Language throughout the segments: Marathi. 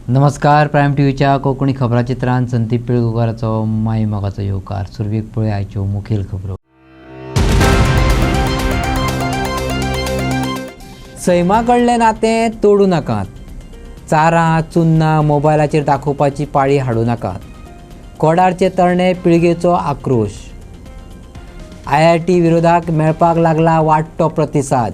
नमस्कार. प्रायम टीव्हीच्या कोकणी खबराचित्रांत संदीप पिळगुकाराचो माई मोगाचो येवकार. सुरवेक पळय आयच्यो मुखेल खबरो. सैमा कडलें नातें तोडूं नाकात. चारां चुन्नां मोबायलाचेर दाखोवपाची पाळी हाडूं नाकात. कोडारचे तरणे पिळगेचो आक्रोश. IIT विरोधाक मेळपाक लागला वाडटो प्रतिसाद.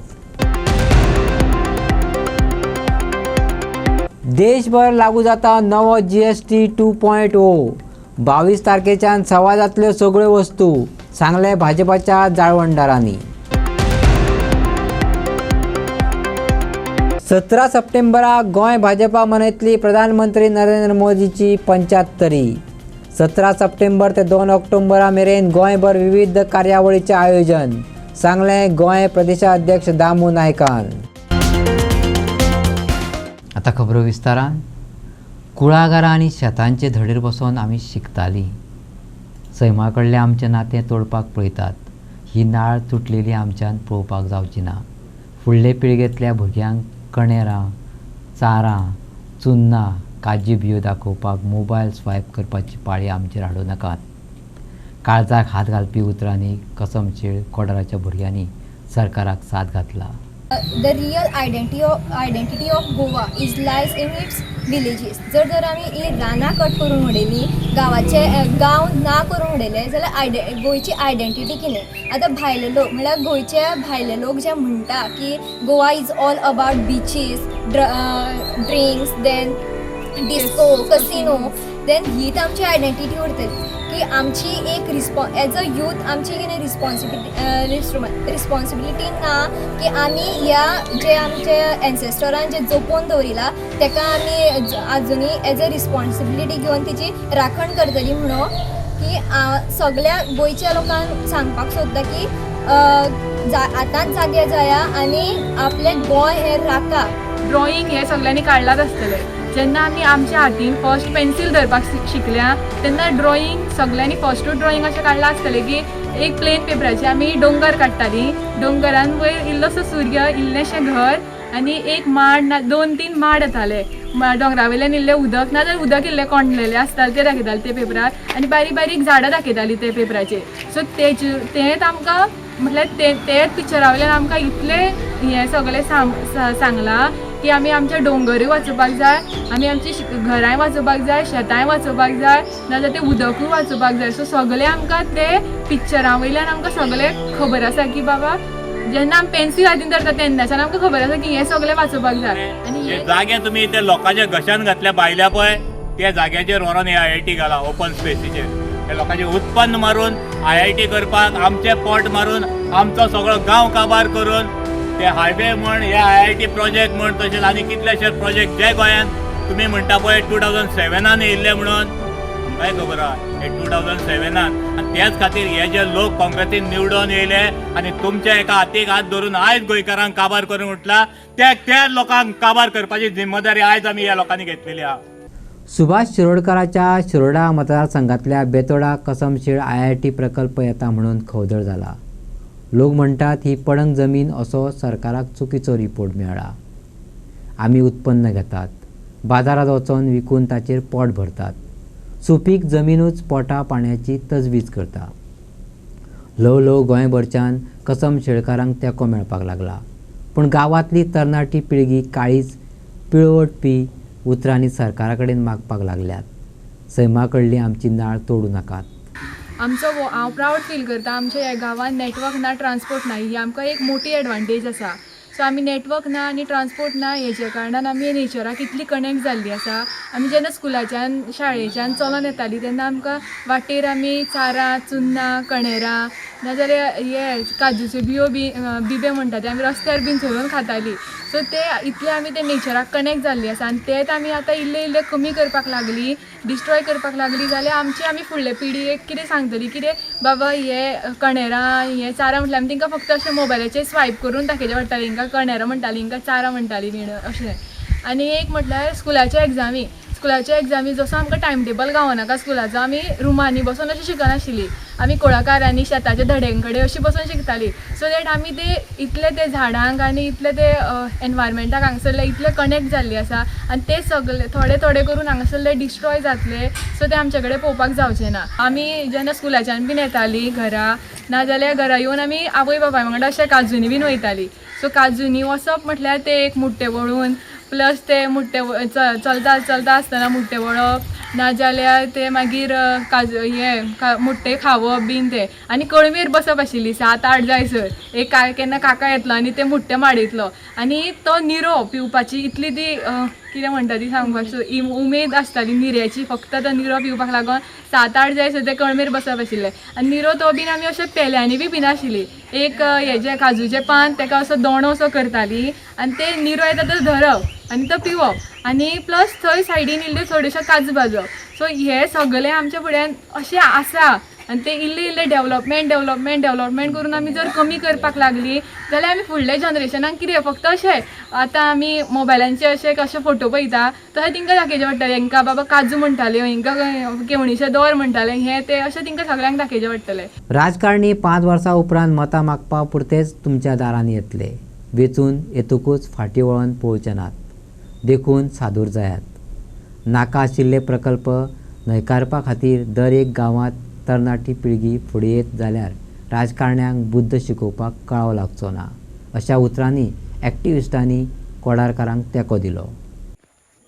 देशभर लागू जाता नवो GST 2.0. 22 तारखेच्यान सवा जातल्यो सगळ्यो वस्तू, सांगले भाजपाच्या जाळवणदारांनी. 17 सप्टेंबराक गोंय भाजपा मनयतली प्रधानमंत्री नरेंद्र मोदीची 75री. 17 सप्टेंबर ते 2 ऑक्टोबरा मेरेन गोंयभर विविध कार्यावळीचें आयोजन, सांगले गोंय प्रदेशाध्यक्ष दामू नायकान. आतां खबरो विस्तारान. कुळागरां आनी शेतांचे धडेर बसोन आमी शिकतालीं. सैमा कडलें आमचें नातें तोडपाक पळयतात. ही नाळ तुटलेली आमच्यान पळोवपाक जावची ना. फुडले पिळगेंतल्या भुरग्यांक कणेरां, चारां, चुन्नां, काजी बियो दाखोवपाक मोबायल स्वायप करपाची पाळी आमचेर हाडूं नाकात. काळजाक हात घालपी उतरांनी कसमशीर कोडाराच्या भुरग्यांनी सरकाराक साथ घातला. The real identity of Goa is lies in its villages. जर आमी ही रानां कट करून उडयली, गांव ना करून उडयले जाल्यार गोंयची आयडेंटिटी कितें? आतां भायले लोक म्हळ्यार गोंयचे भायले लोक जे म्हणटा की Goa is all about beaches, drinks, then disco, casino, then हीच आमची आयडेंटिटी उरतली. की आमची एक एज अ यूथ आमची कितें रिस्पॉन्सिबिलिटी ना की आमी ह्या जे आमचे एन्सेस्टरान जे जपोवन दवरिला ताका आमी आजुनी एज अ रिस्पॉन्सिबिलिटी घेवन तिची राखण करतली म्हणून की सगळ्या गोंयच्या लोकांक सांगपाक सोदता की आतांच जागे जाया आनी आपलें गोंय हें राखा. ड्रॉइंग हे सगळ्यांनी काडलाच आसतलें. जेन्ना आमी आमच्या हातीन फर्स्ट पेन्सिल धरपाक शिकल्या तेन्ना ड्रॉइंग सगळ्यांनी फर्स्टूच ड्रॉइंग अशें काडलां आसतलें की एक प्लेन पेपराचेर आमी डोंगर काडटालीं. डोंगरान वयर इल्लोसो सूर्य, इल्लेशें घर आनी एक माड ना 2-3 माड येताले. दोंगरा वयल्यान इल्लें उदक ना जाल्यार उदक इल्लें कोंडलेलें आसतालें तें दाखयतालें ते पेपरार आनी बारीक बारीक झाडां दाखयतालीं ते पेपराचेर. सो तेंच आमकां म्हटल्यार तेच पिक्चरा वयल्यान आमकां इतलें हें सगळें सांगलां की आमी आमच्या डोंगरूय वाचोवपाक जाय, आमी आमची घरांय वाचोवपाक जाय, शेतांय वाचोवपाक जाय, नाजाल्यार तें उदकूय वाचोवपाक जाय. सो सगळें आमकां ते पिक्चरा वयल्यान आमकां सगळें खबर आसा की बाबा जेन्ना आमी पेन्सिल हातीन धरता तेन्नाच्यान आमकां खबर आसा की हें सगळें वाचोवपाक जाय. आनी जागे तुमी ते लोकांच्या घशान घातल्या भायल्या पळय त्या जाग्याचेर व्हरोन हे IIT घाला ओपन स्पेसीचेर. हे लोकांचें उत्पन्न मारून IIT करपाक, आमचें पोट मारून, आमचो सगळो गांव काबार करून ते हायवे म्हण हे IIT प्रोजेक्ट म्हण तशेंच आनी कितलेशे प्रोजेक्ट जे गोंयान तुमी म्हणटा पळय 2007 येयल्ले म्हणून काय खबर आहा हे 2007 आनी त्याच खातीर हे जे लोक काँग्रेसीन निवडून येयले आनी तुमच्या एका हातीक हात धरून आयज गोंयकारांक काबार करून उठला त्या लोकांक काबार करपाची जिम्मेदारी आयज आमी ह्या लोकांनी घेतलेली आहा. सुभाष शिरोडकाराच्या शिरोडा मतदारसंघातल्या बेतोडा कसमशीर IIT प्रकल्प येता म्हणून खवदळ जाला. लोक म्हणटात ही पडंग जमीन असो सरकाराक चुकीचो रिपोर्ट मेळ्ळा. आमी उत्पन्न घेतात, बाजारात वचोन विकून ताचेर पोट भरतात. सुपीक जमीनूच पोटा पाण्याची तजवीज करता. ल्हव गोंयभरच्यान कसम शेळकारांक तेंको मेळपाक लागला. पूण गांवांतली तरणाटी पिळगी काळीज पिळवटपी उतरांनी सरकारा कडेन मागपाक लागल्यात. सैमा कडली आमची नाळ तोडूं नाकात. हांव प्रावड फील करता आमच्या ह्या गांवांत नेटवर्क ना, ट्रान्सपोर्ट ना, ही आमकां एक मोठी एडवांटेज आसा. सो आमी नेटवर्क ना आनी ट्रान्सपोर्ट ना हेजे कारणान आमी नेचराक इतली कनेक्ट जाल्ली आसा. आमी जेन्ना स्कुलाच्यान शाळेच्यान चलोन येतालीं तेन्ना आमकां वाटेर आमी चारां, चुन्नां, कणेरां नाजाल्यार हे काजूच्यो बिबे म्हणटा ते आमी रस्त्यार बीन चलोवन खातालीं. सो ते इतले आमी ते नेचराक कनेक्ट जाल्ली आसा आनी तेच आमी आतां इल्ले कमी करपाक लागली, डिस्ट्रॉय करपाक लागली जाल्यार आमची फुडले पिढीक कितें सांगतली कितें बाबा हे कणेरां हे चारां म्हटल्यार आमी तांकां फक्त अशें मोबायलाचेर स्वायप करून दाखयचें पडटालें. तांकां कणेरां म्हणटालीं, तांकां चारां म्हणटालीं बीन अशें. आनी एक म्हटल्यार स्कुलाच्या एग्जामी स्कुलाच्या एग्जामी जसो आमकां टायम टेबल गावनाका स्कुलाचो आमी रुमांनी बसून अशें शिकनाशिल्लीं. आमी कुळाकारांनी शेताच्या धड्यां कडेन अशीं बसून शिकतालीं. सो दॅट आमी इतले ते झाडांक आनी इतले ते एनवायरमेंटाक हांगासरले इतले कनेक्ट जाल्लीं आसा आनी ते सगळे थोडे थोडे करून हांगासरले डिस्ट्रॉय जातले. सो ते आमचे कडेन पळोवपाक जावचें ना. आमी जेन्ना स्कुलाच्यान बीन येतालीं घरा नाजाल्यार घरा येवन आमी आवय बापाय वांगडा अशें काजूंनी बीन वयतालीं. सो काजूंनी वचप म्हटल्यार ते एक मुट्टे वळून प्लस ते मुट्टे चलता चलता आसतना मुट्टे वळप नाजाल्यार ते मागीर मुट्टे खावप बीन ते आनी कळमेर बसप आशिल्ली 7-8 जायसर. एक केन्ना काका येतलो आनी ते मुट्टे माडयतलो आनी तो निरो पिवपाची इतली ती कितें म्हणटा ती सांगपाक उमेद आसताली निऱ्याची. फक्त तो निरो पिवपाक लागून 7-8 जायसर ते कळमेर बसप आशिल्ले आनी निरो तो बीन आमी अशें पेल्यांनी बी पिनाशिल्ली. एक हेजे काजूचे पान तेका असो दोणो असो करताली आनी ते निरो येता तो धरप आनी तो पिवप आनी प्लस थंय सायडीन इल्ल्यो थोड्योश्यो काजू भाजप. सो हे सगळें आमच्या फुड्यान अशें आसा आनी ते इल्ले इल्ले डेवलपमेंट करून आमी जर कमी करपाक लागली जाल्यार आमी फुडल्या जनरेशनाक कितें फक्त अशें आतां आमी मोबायलांचे अशे कशे फोटो पळयता तशें तांकां दाखयचें पडटलें. हांकां बाबा काजू म्हणटाले हांकां केवणीचे दोर म्हणटाले हें ते अशें तांकां सगळ्यांक दाखयचें पडटलें. राजकारणी 5 वर्सां उपरांत मतां मागपा पुरतेच तुमच्या दारांनी येतले. वेचून येतकूच फाटीं वळोन पळोवचे नात. देखून सादूर जायात. नाका आशिल्ले प्रकल्प न्हयकारपा खातीर दर एक गांवांत तरणाटी पिळगी फुडें येत जाल्यार राजकारण्यांक बुद्ध शिकोवपाक कळाव लागचो ना. अशा उतरांनी एक्टिविस्टांनी कोडारकारांक तेंको दिलो.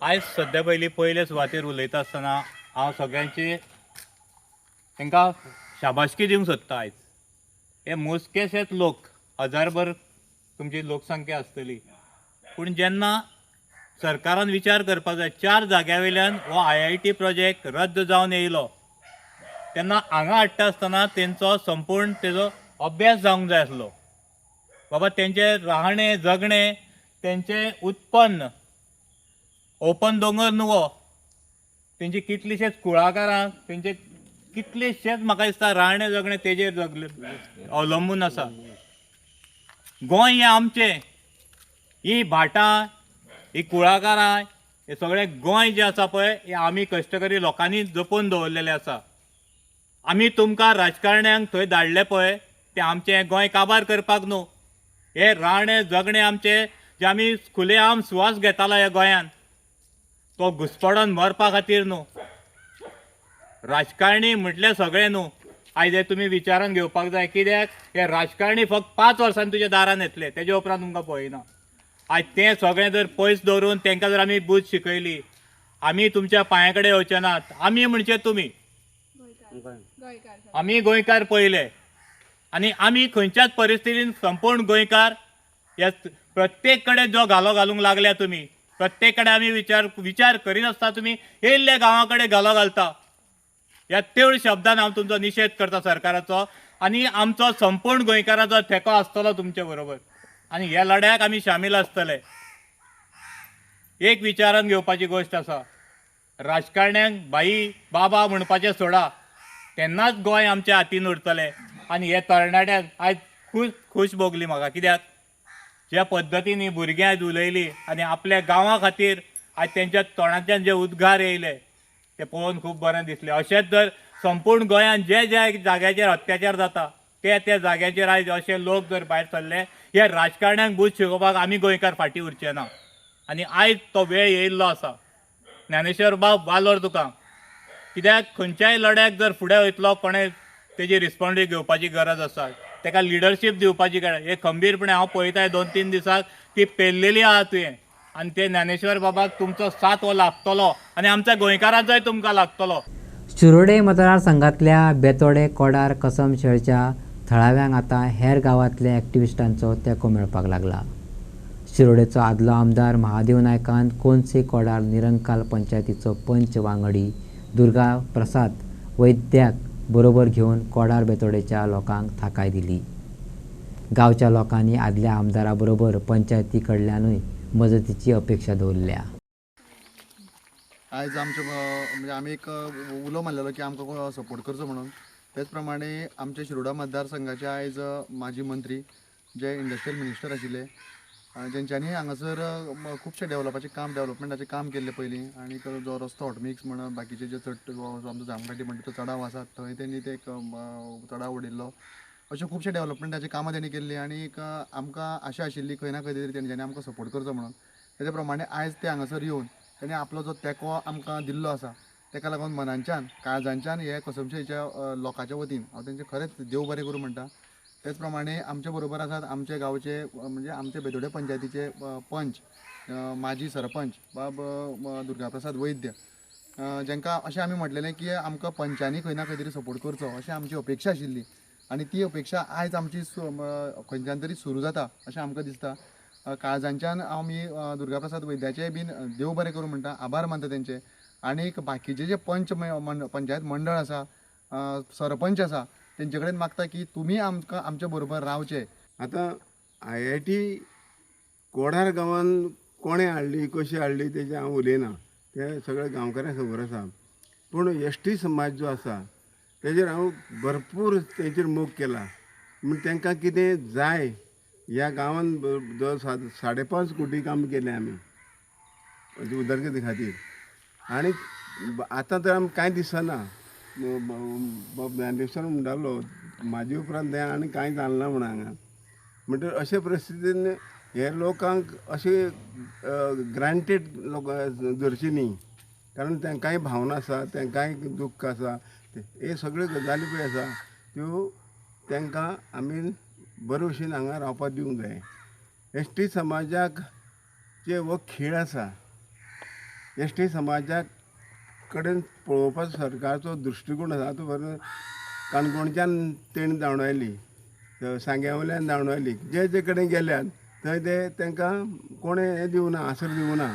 आयज सद्या पयले सुवातेर उलयता आसतना हांव सगळ्यांची तांकां शाबासकी दिवंक सोदता. आयज हे मोजकेशेच लोक हजारभर तुमची लोकसंख्या आसतली पूण जेन्ना सरकारान विचार करपाक जाय 4 जाग्या वयल्यान हो IIT प्रोजेक्ट रद्द जावन येयलो तेन्ना हांगा हाडटा आसतना तेंचो संपूर्ण तेजो अभ्यास जावंक जाय आसलो. बाबा तेंचे राहणे जगणे तेंचे उत्पन्न ओपन दोंगर नुवो तेंची कितलीशेच कुळाकारां तेंचे कितलेशेच म्हाका दिसता राहणे जगणे तेजेर जगले अवलंबून आसा. गोंय हें आमचें. ही भाटां ही कुळाकारां हे सगळे गोंय जें आसा पळय हे आमी कश्टकरी लोकांनी जपून दवरलेलें आसा. आमी तुमकां राजकारण्यांक थंय धाडले पळय ते आमचें गोंय काबार करपाक न्हू. हे राहणे जगणे आमचे जे आमी खुले आम सुवास घेतालो ह्या गोंयान तो घुसपडोन मरपा खातीर न्हू. राजकारणी म्हटलें सगळें न्हू. आयज हे तुमी विचारान घेवपाक जाय कित्याक हे राजकारणी फक्त 5 वर्सांनी तुज्या दारान येतले तेजे उपरांत तुमकां पळयना. आयज तें सगळें जर पयस दवरून तांकां जर आमी बूध शिकयली आमी तुमच्या पांया कडेन येवचे नात. आमी म्हणजे तुमी आमी गोंयकार पयले आनी आमी खंयच्याच परिस्थितीन संपूर्ण गोंयकार ह्या प्रत्येक कडेन जो घालो घालूंक लागल्या तुमी प्रत्येक कडेन आमी विचार करिनासता तुमी येयल्ल्या गांवा कडेन घालो घालता. ह्या तेवढ शब्दान हांव तुमचो निशेध करता सरकाराचो आनी आमचो संपूर्ण गोंयकाराचो ठेको आसतलो तुमचे बरोबर आनी ह्या लढ्याक आमी शामील आसतले. एक विचारान घेवपाची गोश्ट आसा. राजकारण्यांक बाई बाबा म्हणपाचें सोडा तेन्नाच गोंय आमच्या हातीन उरतलें आनी हे तरणाट्यांक आयज खूश भोगली म्हाका कित्याक ज्या पद्दतीन ही भुरगीं आयज उलयलीं आनी आपल्या गांवा खातीर आयज तेंच्या तोंडांतल्यान जे उद्गार येयले ते पळोवन खूब बरें दिसलें. अशेंच जर संपूर्ण गोंयान जे जाग्याचेर अत्याचार जाता त्या जाग्याचेर आयज अशे लोक जर भायर सरले हे राजकारण्यांक बूध शिकोवपाक आमी गोंयकार फाटीं उरचे ना. आनी आयज तो वेळ येयल्लो आसा. ज्ञानेश्वर बाब वालोर तुका कित्याक खंयच्याय लढ्याक जर फुडें वयतलो कोणें तेजी रिस्पॉन्सिबिलिटी घेवपाची गरज आसा. ताका लिडरशीप दिवपाची गरज. हे खंबीरपणे हांव पळयताय 2-3 दिसाक ती पेल्लेली आहा तुवें आनी ते ज्ञानेश्वर बाबाक तुमचो साथ हो लागतलो आनी आमच्या गोंयकारांचोय तुमकां लागतलो. शिरोडे मतदारसंघातल्या बेतोडे कोडार कसम शेळच्या थळाव्यांक आतां हेर गांवांतल्या एक्टिविस्टांचो तेंको मेळपाक लागला. शिरोडेचो आदलो आमदार महादेव नायकान कोनसे कोडार निरंकाल पंचायतीचो पंच वांगडी दुर्गा प्रसाद वैद्याक बरोबर घेवन कोडार बेतोडेच्या लोकांक थाकाय दिली. गांवच्या लोकांनी आदल्या आमदारा बरोबर पंचायती कडल्यानूय मजतीची अपेक्षा दवरल्या. आयज आमचे म्हणजे आमी एक उलो मारलेलो की आमकां सपोर्ट करचो म्हणून. तेच प्रमाणे आमच्या शिरोडा मतदारसंघाचे आयज माजी मंत्री जे इंडस्ट्रियल मिनिस्टर आशिल्ले जेंच्यांनी हांगासर खुबशे डेव्हलपमेंटाचें काम केल्लें पयलीं आनी जो रस्तो हॉटमिक्स म्हणून बाकीचे जे आमचो जामकाटी म्हणटा तो चडाव आसा थंय तेणी ते चडाव उडयल्लो. अशें खुबशे डेव्हलपमेंटाची कामां तेणी केल्लीं आनी आमकां आशा आशिल्ली खंय ना खंय तरी तेंच्यांनी आमकां सपोर्ट करचो म्हणून. तेज्या प्रमाणे आयज ते हांगासर येवन तेणी आपलो जो तेंको आमकां दिल्लो आसा तेका लागून मनांच्यान काळजांच्यान हे कसमशेच्या लोकांच्या वतीन हांव तेंचे खरेंच देव बरें करूं म्हणटा. तेच प्रमाणे आमचे बरोबर आसात आमचे गांवचे म्हणजे आमचे बेतोडे पंचायतीचे पंच, माजी सरपंच बाब दुर्गाप्रसाद वैद्य, जेंकां अशें आमी म्हटलेलें की आमकां पंचांनी खंय ना खंय तरी सपोर्ट करचो अशी आमची अपेक्षा आशिल्ली आनी ती अपेक्षा आयज आमची खंयच्यान तरी सुरू जाता अशें आमकां दिसता. काळजांच्यान आमी दुर्गाप्रसाद वैद्याचे बीन देव बरें करूं म्हणटा, आभार मानता तेंचे. आनीक बाकीचे जे पंचायत मंडळ आसा, सरपंच आसा तेंचे कडेन मागता की तुमी आमकां आमचे बरोबर रावचे. आतां IIT कोडार गांवान कोणें हाडली कशी हाडली तेजें हांव उलयना, तें सगळें गांवकारांक खबर आसा. पूण ST समाज जो आसा तेजेर हांव भरपूर तेंचेर मोग केला. म्हण तांकां कितें जाय ह्या गांवान जो 5.5 कोटी काम केलें आमी उदरगती खातीर. आनी आतां तर आमकां कांय दिसना. ज्ञानेश्वर म्हणटालो म्हाजे उपरांत हें आनी कांय जालना म्हण हांगा. म्हणटकीर अशे परिस्थितीन हे लोकांक अशे ग्रांटेड लोक धरची न्ही, कारण तांकांय भावना आसा, तांकांय दुख्ख आसा. हे सगळ्यो गजाली पळय आसा त्यो तांकां आमी बरे भशेन हांगा रावपाक दिवंक जाय. ST समाजाक जे हो खेळ आसा, ST समाजाक कडेन पळोवपाचो सरकारचो दृश्टीकोण आसा. तो काणकोणच्यान तेणी धांवडायली, सांग्या वयल्यान धांवडायली, जे जे कडेन गेल्यात थंय ते तांकां कोणें हें दिवना, आसर दिवना.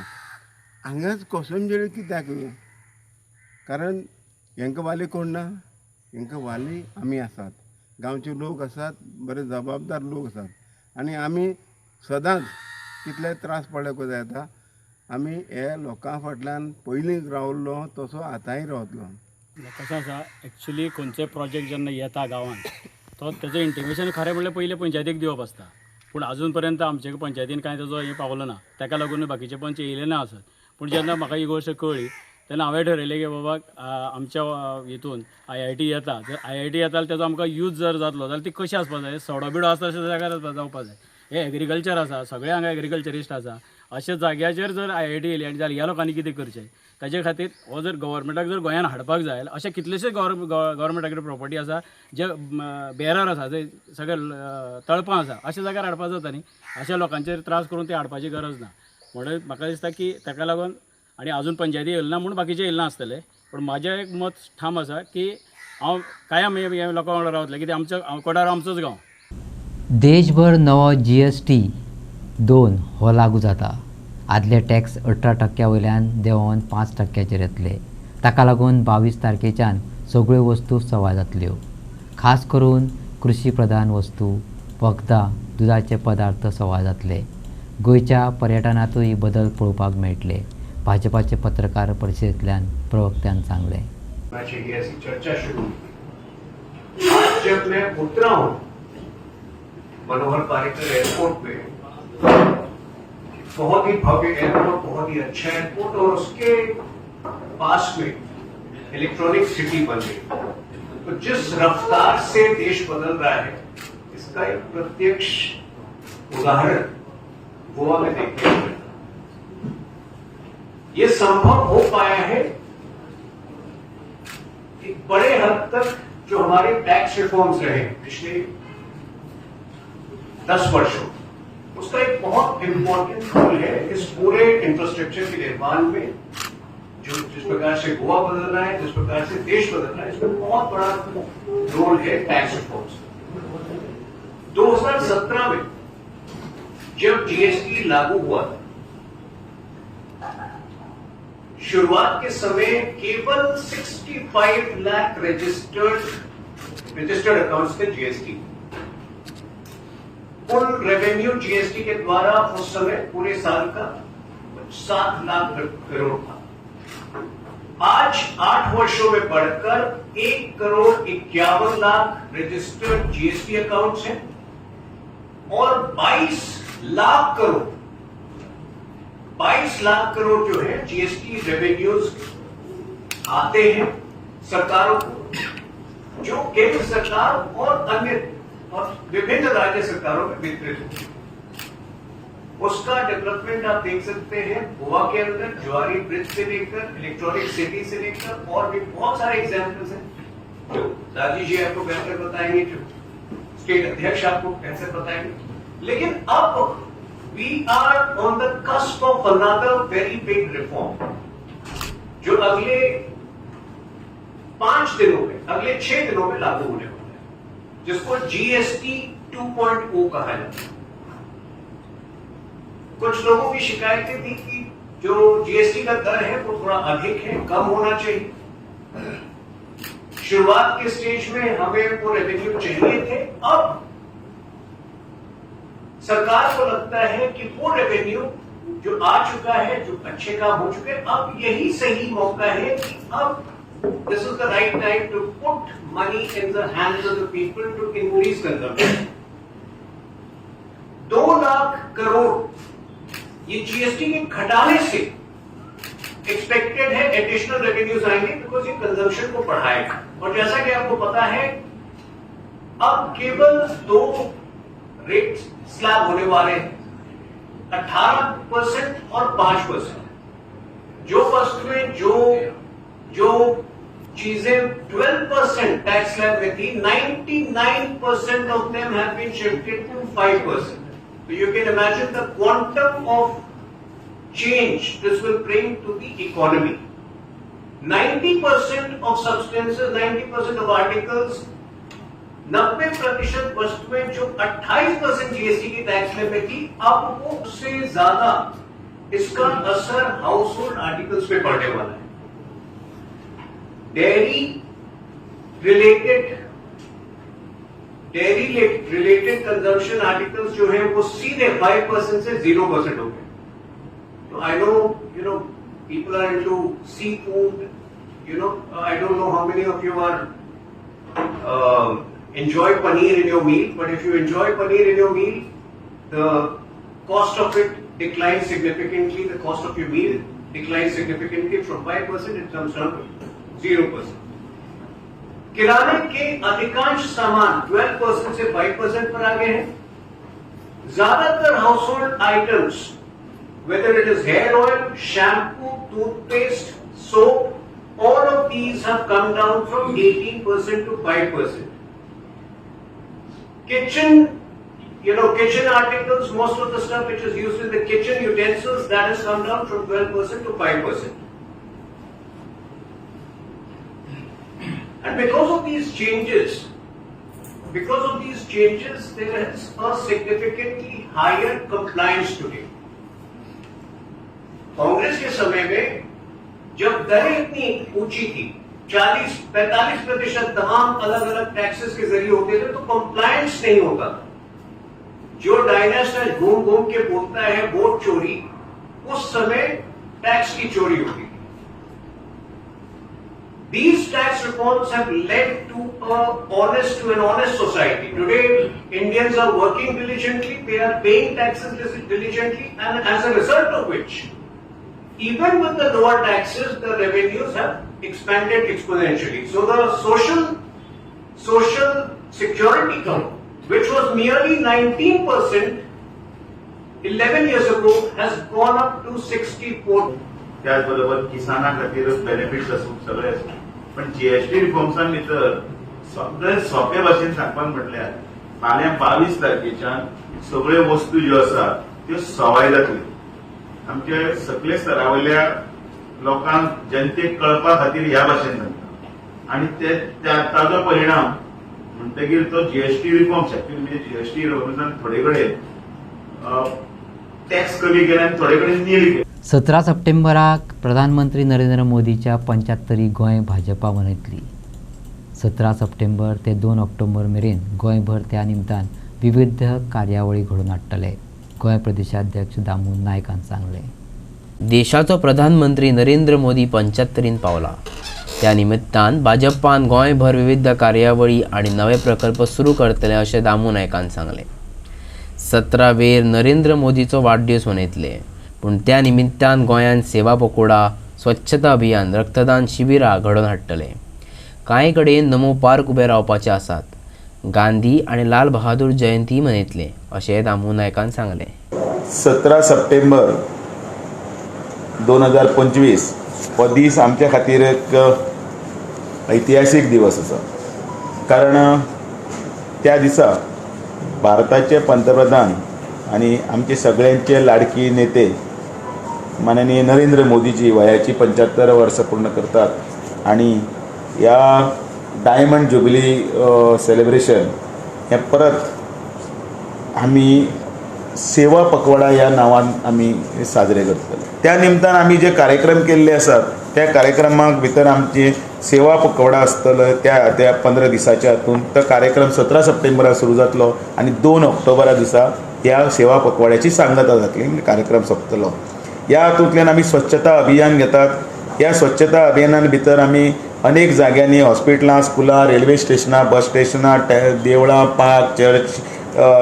हांगाच कोसमजेळ कित्याक? कारण हांकां वाली कोण ना, हांकां वाली आमी आसात, गांवचे लोक आसात, बरे जबाबदार लोक आसात. आनी आमी सदांच कितले त्रास पडले जाता आमी हे लोकां फाटल्यान पयलीं रावल्लो तसो आतांय रावतलो. कशें आसा एक्चुली खंयचोय प्रोजेक्ट जेन्ना येता गांवांत तो तेजो इंटिमेशन खरें म्हणल्यार पयलें पंचायतीक दिवप आसता. पूण आजून पर्यंत आमचे पंचायतीन कांय तेजो हें पावलो ना. ताका लागून बाकीचे पंच येयले ना आसत. पूण जेन्ना म्हाका ही गोश्ट कळ्ळी तेन्ना हांवें ठरयलें की बाबा आमच्या हितून IIT येता, जर IIT येता जाल्यार तेजो आमकां यूज जर जातलो जाल्यार ती कशी आसपाक जाय, सडो बिडो आसता अशा जाग्यार जावपाक जाय. हे एग्रीकल्चर आसा, सगळे हांगा एग्रीकल्चरिस्ट आसा, अशा जाग्याचेर जर IIT येयली आनी जाल्यार ह्या लोकांनी कितें करचें ताचे खातीर हो जर गव्हर्मेंटाक जर गोंयान हाडपाक जाय अशे कितलेशेच गव्हर्मेंटा कडेन प्रॉपर्टी आसा जे बेरार आसा, जे सगळे तळपां आसा, अशा जाग्यार हाडपाक जाता न्ही. अशा लोकांचेर त्रास करून ते हाडपाची गरज ना. म्हणून म्हाका दिसता की ताका लागून आनी आजून पंचायती येयले ना म्हणून बाकीचे येयले नासतले. पूण म्हाजें एक मत ठाम आसा की हांव कायम हे लोकां वांगडा रावतलें, कित्याक आमच्या कोडार आमचोच गांव. देशभर नवो GST-2 हो लागू जाता. आदले टॅक्स 18% वयल्यान देंवन 5%चेर येतले. ताका लागून 22 तारखेच्यान सगळ्यो वस्तू सवाय जातल्यो. खास करून कृशी प्रधान वस्तू, वखदां, दुदाचे पदार्थ सवाय जातले. गोंयच्या पर्यटनातूय बदल पळोवपाक मेळटले. भाजपाचे पत्रकार परिशदेंतल्यान प्रवक्त्यान सांगलें. ऐसी चर्चा शुरू आज जब मैं उतरा हूं मनोहर पारिकर एयरपोर्ट पे, बहुत ही भव्य एयरपोर्ट, बहुत ही अच्छा एयरपोर्ट, और उसके पास में इलेक्ट्रॉनिक सिटी बन गई. तो जिस रफ्तार से देश बदल रहा है इसका एक प्रत्यक्ष उदाहरण गोवा में देखने को मिलता. ये संभव हो पाया है एक बड़े हद तक जो हमारे टैक्स रिफॉर्म्स रहे पिछले 10 वर्षों, उसका एक बहुत इंपॉर्टेंट रोल है इस पूरे इंफ्रास्ट्रक्चर के निर्माण में. जो जिस प्रकार से गोवा बदल रहा है, जिस प्रकार से देश बदल रहा है, इसमें बहुत बड़ा रोल है टैक्स रिफॉर्म्स. 2017 में जब GST लागू हुआ, शुरुआत के समय केवल 65 लाख रजिस्टर्ड अकाउंट्स थे GST. कुल रेवेन्यू GST के द्वारा उस समय पूरे साल का 7 लाख करोड़ था. आज 8 वर्षों में बढ़कर 1,51,00,000 रजिस्टर्ड GST अकाउंट्स हैं और 22 लाख करोड़ 22 लाख करोड़ जो है जीएसटी रेवेन्यूज आते हैं सरकारों को, जो केंद्र सरकार और अन्य और विभिन्न राज्य सरकारों में वितरित होते हैं। उसका डेवलपमेंट आप देख सकते हैं गोवा के अंदर, ज्वारी ब्रिज से लेकर इलेक्ट्रॉनिक सिटी से लेकर और भी बहुत सारे एग्जाम्पल्स हैं जो राजीव जी आपको बेहतर बताएंगे, जो स्टेट अध्यक्ष आपको बेहतर बताएंगे। लेकिन अब we are on the cusp of another very big reform जो अगले 5 दिनों में, अगले 6 दिनों में लागू होने वाला है, जिसको जीएसटी 2.0 कहा जाता है। कुछ लोगों की शिकायतें थी कि जो जीएसटी का दर है वो थोड़ा अधिक है, कम होना चाहिए। शुरुआत के स्टेज में हमें वो रेवेन्यू चाहिए थे। अब सरकार को लगता है कि वो रेवेन्यू जो आ चुका है, जो अच्छे काम हो चुके हैं, अब यही सही मौका है कि अब this is the right time to put money in the hands of the people to increase consumption. 2 lakh crore ये जीएसटी के घटाने से एक्सपेक्टेड है एडिशनल रेवेन्यूज आएंगे, बिकॉज ये कंजम्पशन को बढ़ाएगा। और जैसा कि आपको पता है अब केवल 2 रेट स्लैब होने वाले हैं, 18% और 5%। जो फर्स्ट में जो चीजें 12% टैक्स स्लैब में थी, 99% of them have been shifted to 5%. So you can imagine the quantum of change this will bring to the economy. 90% of substances, 90% of articles, 90% वस्तुएं जो 28% जीएसटी की टैक्स में थी, अब वो उससे ज्यादा इसका असर हाउस होल्ड आर्टिकल्स पे पड़ने वाला है। डेयरी रिलेटेड कंजम्पशन आर्टिकल्स जो है वो सीधे 5% से 0% हो गए। तो I know people are into seafood, I don't know how many of you are enjoy paneer in your meal, but if you enjoy paneer in your meal, the cost of it declines significantly, the cost of your meal declines significantly. From 5% it comes down to 0%. किराने के अधिकांश सामान 12% से 5% पर आ गए हैं। ज्यादातर house hold items, whether it is hair oil, shampoo, toothpaste, soap, all of these have come down from 18% to 5%. Kitchen articles, most of the stuff which is used in the kitchen, utensils, that has come down from 12% to 5%. And because of these changes, there is a significantly higher compliance today. Congress के समय में जब दरें इतनी ऊंची थी, 40-45% तमाम अलग अलग टैक्सेस के जरिए होते थे, तो कंप्लायंस नहीं होता था। जो डायनेस्ट घूम के बोलता है वोट चोरी, उस समय टैक्स की चोरी होती थी। These tax reforms have led to an honest society. Today, Indians are working diligently, they are paying taxes diligently, and as a result of which, even with the lower taxes, the revenues have expanded exponentially. So the social security income, which was merely 19% 11 years ago, has gone up to 64%. त्याचबरोबर किसाना खातीर बेनिफिट्स आसूंक सगळे आसा, पण जीएसटी रिफॉर्म्सान भितर सगळे सोंपे भाशेन सांगपाक म्हटल्यार फाल्यां 22 तारखेच्यान सगळ्यो वस्तू ज्यो आसा त्यो सवाय जातल्यो। आमचे सकले स्तरावयल्या लोकांक जनतेक कळपा खातीर ह्या भाशेन सांगता, आनी ताजो परिणाम म्हणटकीर तो जीएसटी रिफॉर्म्स म्हणजे जीएसटी रिफॉर्म्सान थोडे कडेन टॅक्स कमी केले आनी थोडे कडेन नील केले। 17 सप्टेंबराक प्रधानमंत्री नरेंद्र मोदीच्या 75वी गोंय भाजपा वनयतली। 17 सप्टेंबर ते 2 ऑक्टोबर मेरेन गोंयभर त्या निमतान विविध कार्यावळी घडोवन हाडटले, गोंय प्रदेशाध्यक्ष दामू नायक हांणी सांगले। देशाचो प्रधानमंत्री नरेंद्र मोदी 75रीन पावला, त्या निमित्तान भाजपान गोंयभर विविध कार्यावळी आणि नवे प्रकल्प सुरू करतले अशें दामू नायकान सांगले। 17 नरेंद्र मोदीचो वाडदीस मनयतले. पूण त्या निमित्तान गोंयांत सेवा पकोडा, स्वच्छता अभियान, रक्तदान शिबिरां घडोवन हाडटले. कांय कडेन नमो पार्क उबे रावपाचे आसात. गांधी आणि लाल बहादूर जयंती मनयतले अशें दामू नायकान सांगलें. 17 सप्टेंबर 2025 हो दीस आमच्या खातीर एक ऐतिहासीक दिवस आसा. कारण त्या दिसा भारताचे पंतप्रधान आणि आमचे सगळ्यांचे लाडकी नेते माननीय नरेंद्र मोदीजी वयाची 75 वर्सां पूर्ण करतात आणि ह्या डायमंड जुबिली सेलिब्रेशन हें परत आमी सेवा पखवाडा ह्या नांवान आमी साजरे करतले. त्या निमतान आमी जे कार्यक्रम केल्ले आसात त्या कार्यक्रमाक भितर आमची सेवा पखवाडा आसतलो. त्या 15 दिसाच्या हातून तो कार्यक्रम 17 सप्टेंबराक सुरू जातलो आणि 2 ऑक्टोबरा दिसा ह्या सेवा पखवाड्याची सांगता जातली, कार्यक्रम सोंपतलो. ह्या हातूंतल्यान आमी स्वच्छता अभियान घेतात. ह्या स्वच्छता अभियानान भितर आमी अनेक जाग्यांनी हॉस्पिटलां, स्कुलां, रेल्वे स्टेशनां, बस स्टेशनां, देवळां, पार्क, चर्च,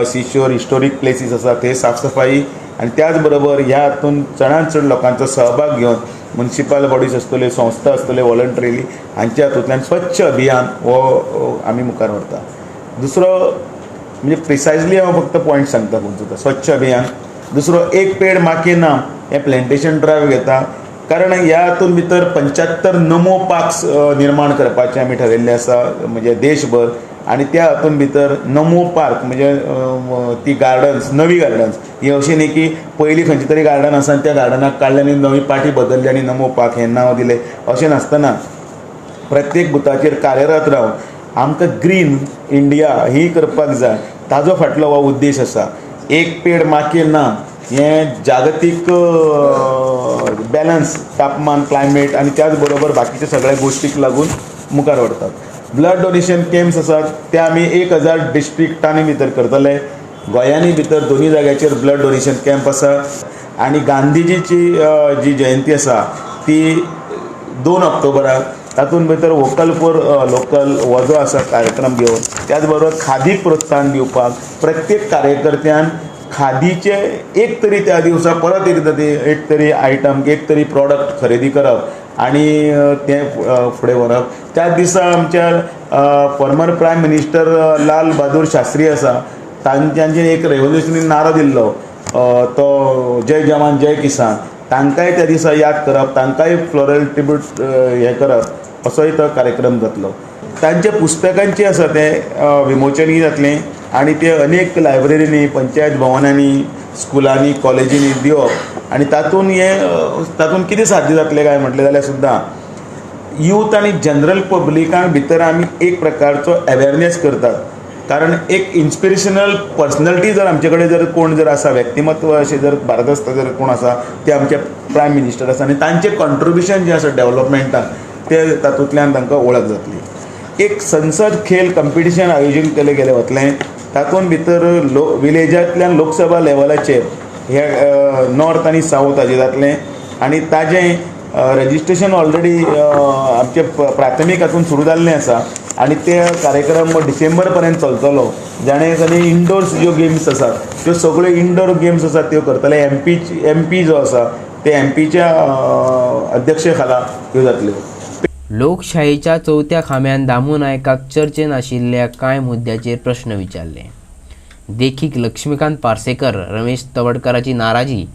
सिशोर, हिस्टोरीक प्लेसीस आसा थंय साफ सफाई आनी त्याच बरोबर ह्या हातून चडांत चड लोकांचो सहभाग घेवन म्युनिसिपल बॉडीज आसतल्यो, संस्था आसतल्यो, वॉलंटरिली हांच्या हातूंतल्यान स्वच्छ अभियान हो आमी मुखार व्हरता. दुसरो म्हणजे प्रिसायजली हांव फक्त पॉयंट सांगता खंयचो स्वच्छ अभियान. दुसरो एक पेड माँ के नाम हें प्लॅन्टेशन ड्रायव्ह घेता. कारण ह्या हातून भितर 75 नमो पार्क्स निर्माण करपाचें आमी ठरयल्लें आसा म्हणजे देशभर. आणि त्या हातून भितर नमो पार्क म्हणजे ती गार्डन्स, नवी गार्डन्स ही अशी न्ही की पयलीं खंयची तरी गार्डन आसा आनी त्या गार्डनाक काडले आनी नवी पाटी बदलली आनी नमो पार्क हें नांव दिलें अशें नासतना प्रत्येक बुथाचेर कार्यरत रावन आमकां ग्रीन इंडिया ही करपाक जाय. ताजो फाटलो हो उद्देश आसा. एक पेड माँ के नाम हें जागतीक बॅलन्स, तापमान, क्लायमेट आनी त्याच बरोबर बाकीच्या सगळ्या गोश्टीक लागून मुखार व्हरतात. ब्लड डोनेशन कॅम्प्स आसात ते आमी 1000 डिस्ट्रिक्टांनी भितर करतले. गोंयांनी भितर 2 जाग्याचेर ब्लड डोनेशन कॅम्प आसा. आनी गांधीजीची जी जयंती आसा ती 2 ऑक्टोबराक. तातूंत भितर वोकल फॉर लोकल हो जो आसा कार्यक्रम घेवन त्याच बरोबर खादीक प्रोत्साहन दिवपाक प्रत्येक कार्यकर्त्यान खादीचे एक तरी त्या दिवसा परत एक तरी आयटम, एक तरी प्रॉडक्ट खरेदी करप आणि ते फुडें व्हरप. त्याच दिसा आमच्या farmer prime minister Lal Bahadur Shastri आसा तांच्यांनी एक रेव्होल्युशनरी नारो दिल्लो तो जय जवान जय किसान. तांकांय त्या दिसा याद करप, तांकांय फ्लोरल ट्रिब्यूट हें करप असोय तो कार्यक्रम जातलो. तांचे पुस्तकांचे आसा ते विमोचनूय जातलें आणि ते अनेक लायब्ररीनी, पंचायत भवनांनी, स्कुलांनी, कॉलेजींनी दिवप. आणि तातूंत कितें साध्य जातलें काय म्हटलें जाल्यार सुद्दां यूथ आनी जनरल पब्लिकां भितर आमी एक प्रकारचो अवेरनेस करतात. कारण एक इन्स्पिरेशनल पर्सनॅलिटी जर आमचे कडेन जर कोण जर आसा, व्यक्तिमत्व अशें जर भारत जर कोण आसा ते आमचे प्रायम मिनिस्टर आसा आनी तांचें कॉन्ट्रिब्युशन जें आसा डेवलपमेंटाक ते तातूंतल्यान तांकां वळख जातली. एक संसद खेल कंपिटिशन आयोजीत केलें गेलें वतलें. तातूंत भितर विलेजांतल्यान लोकसभा लेवलाचेर हे नॉर्थ आनी सावथ हाजें जातलें आनी ताजें रजिस्ट्रेशन ऑलरेडी आमचे प्राथमीक हातून सुरू जाल्लें आसा आनी ते कार्यक्रम डिसेंबर पर्यंत चलतलो. जाणें जाल्यार इंडोर्स ज्यो गेम्स आसात त्यो सगळ्यो इंडोर गेम्स आसात त्यो करतले. एमपी जो आसा ते एमपीच्या अध्यक्षे खाला ह्यो जातल्यो. लोकशाहीच्या 4थ्या खांब्यान दामू नायकाक चर्चेन आशिल्ल्या कांय मुद्द्याचेर प्रश्न विचारले. देखीक लक्ष्मीकांत पार्सेकर, रमेश तवडकराची नाराजी,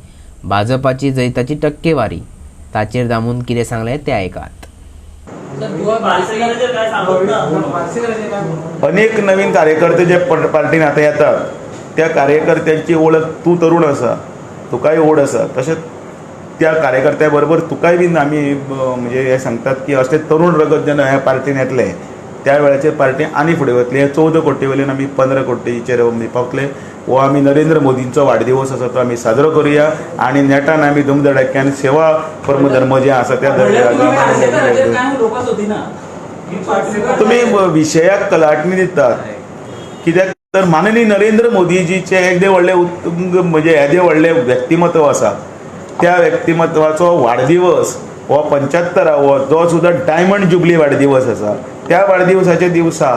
भाजपाची जैताची टक्केवारी ताचेर दामून कितें सांगलें तें आयकात. अनेक नवीन कार्यकर्ते जे पार्टीन आतां येतात त्या कार्यकर्त्यांची वळख तूं तरूण आसा, तुकाय ओढ आसा, तशेंच त्या कार्यकर्त्या बरोबर तुकाय बीन आमी म्हणजे हे सांगतात की अशें तरूण रगत जेन्ना ह्या पार्टीन येतले त्या वेळाचेर पार्टी आनी फुडें वतली. 14 कोटी वयल्यान आमी 15 कोटीचेर पावतले. हो आमी नरेंद्र मोदींचो वाडदिवस आसा तो आमी साजरो करुया आनी नेटान आमी धुमधडाक्यान सेवा परमधर्म जे आसा त्या तुमी विशयाक कलाटणी दितात. कित्याक तर माननीय नरेंद्र मोदीजीचे एकदे व्हडले म्हणजे येदे व्हडले व्यक्तिमत्व आसा. त्या व्यक्तिमत्वाचो वाडदिवस हो 75वो जो सुद्दां डायमंड जुबली वाडदिवस आसा. त्या वाडदिवसाच्या दिवसा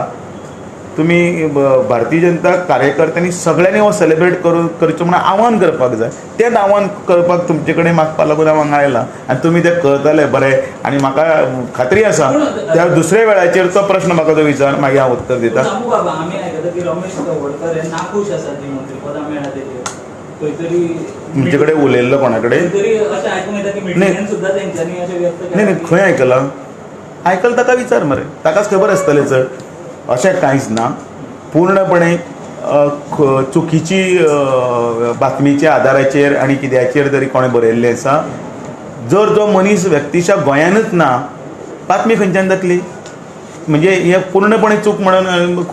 तुमी भारतीय जनता कार्यकर्त्यांनी सगळ्यांनी हो सेलिब्रेट करचो म्हणून आव्हान करपाक जाय. तेंच आव्हान करपाक तुमचे कडेन मागपा लागून हांव हांगा आयलां आनी तुमी तें करतले बरें. आनी म्हाका खात्री आसा त्या दुसऱ्या वेळाचेर तो प्रश्न म्हाका तो विचार मागीर हांव उत्तर दितां. बाबा आमी आयकता की रमेश तवडकर हे नाखूश आसा ती मंत्रीपदां मेळ्ळा तेजेर खंय तरी तुमचे कडेन उलयल्लो कोणा कडेन? तरी अशें आयकूंक येता की मिटिंगान सुद्दां तेंच्यांनी अशें व्यक्त केलें. नाही खंय आयकलां? आयकलां ताका विचार मरे, ताकाच खबर आसतलें चड. अशें कांयच ना. पूर्णपणे चुकीची बातमीच्या आदाराचेर आनी कित्याचेर तरी कोणें बरयल्लें आसा. जर जो मनीस व्यक्तिशा गोंयानूच ना, बातमी खंयच्यान जातली? म्हणजे हे पूर्णपणे चूक म्हणून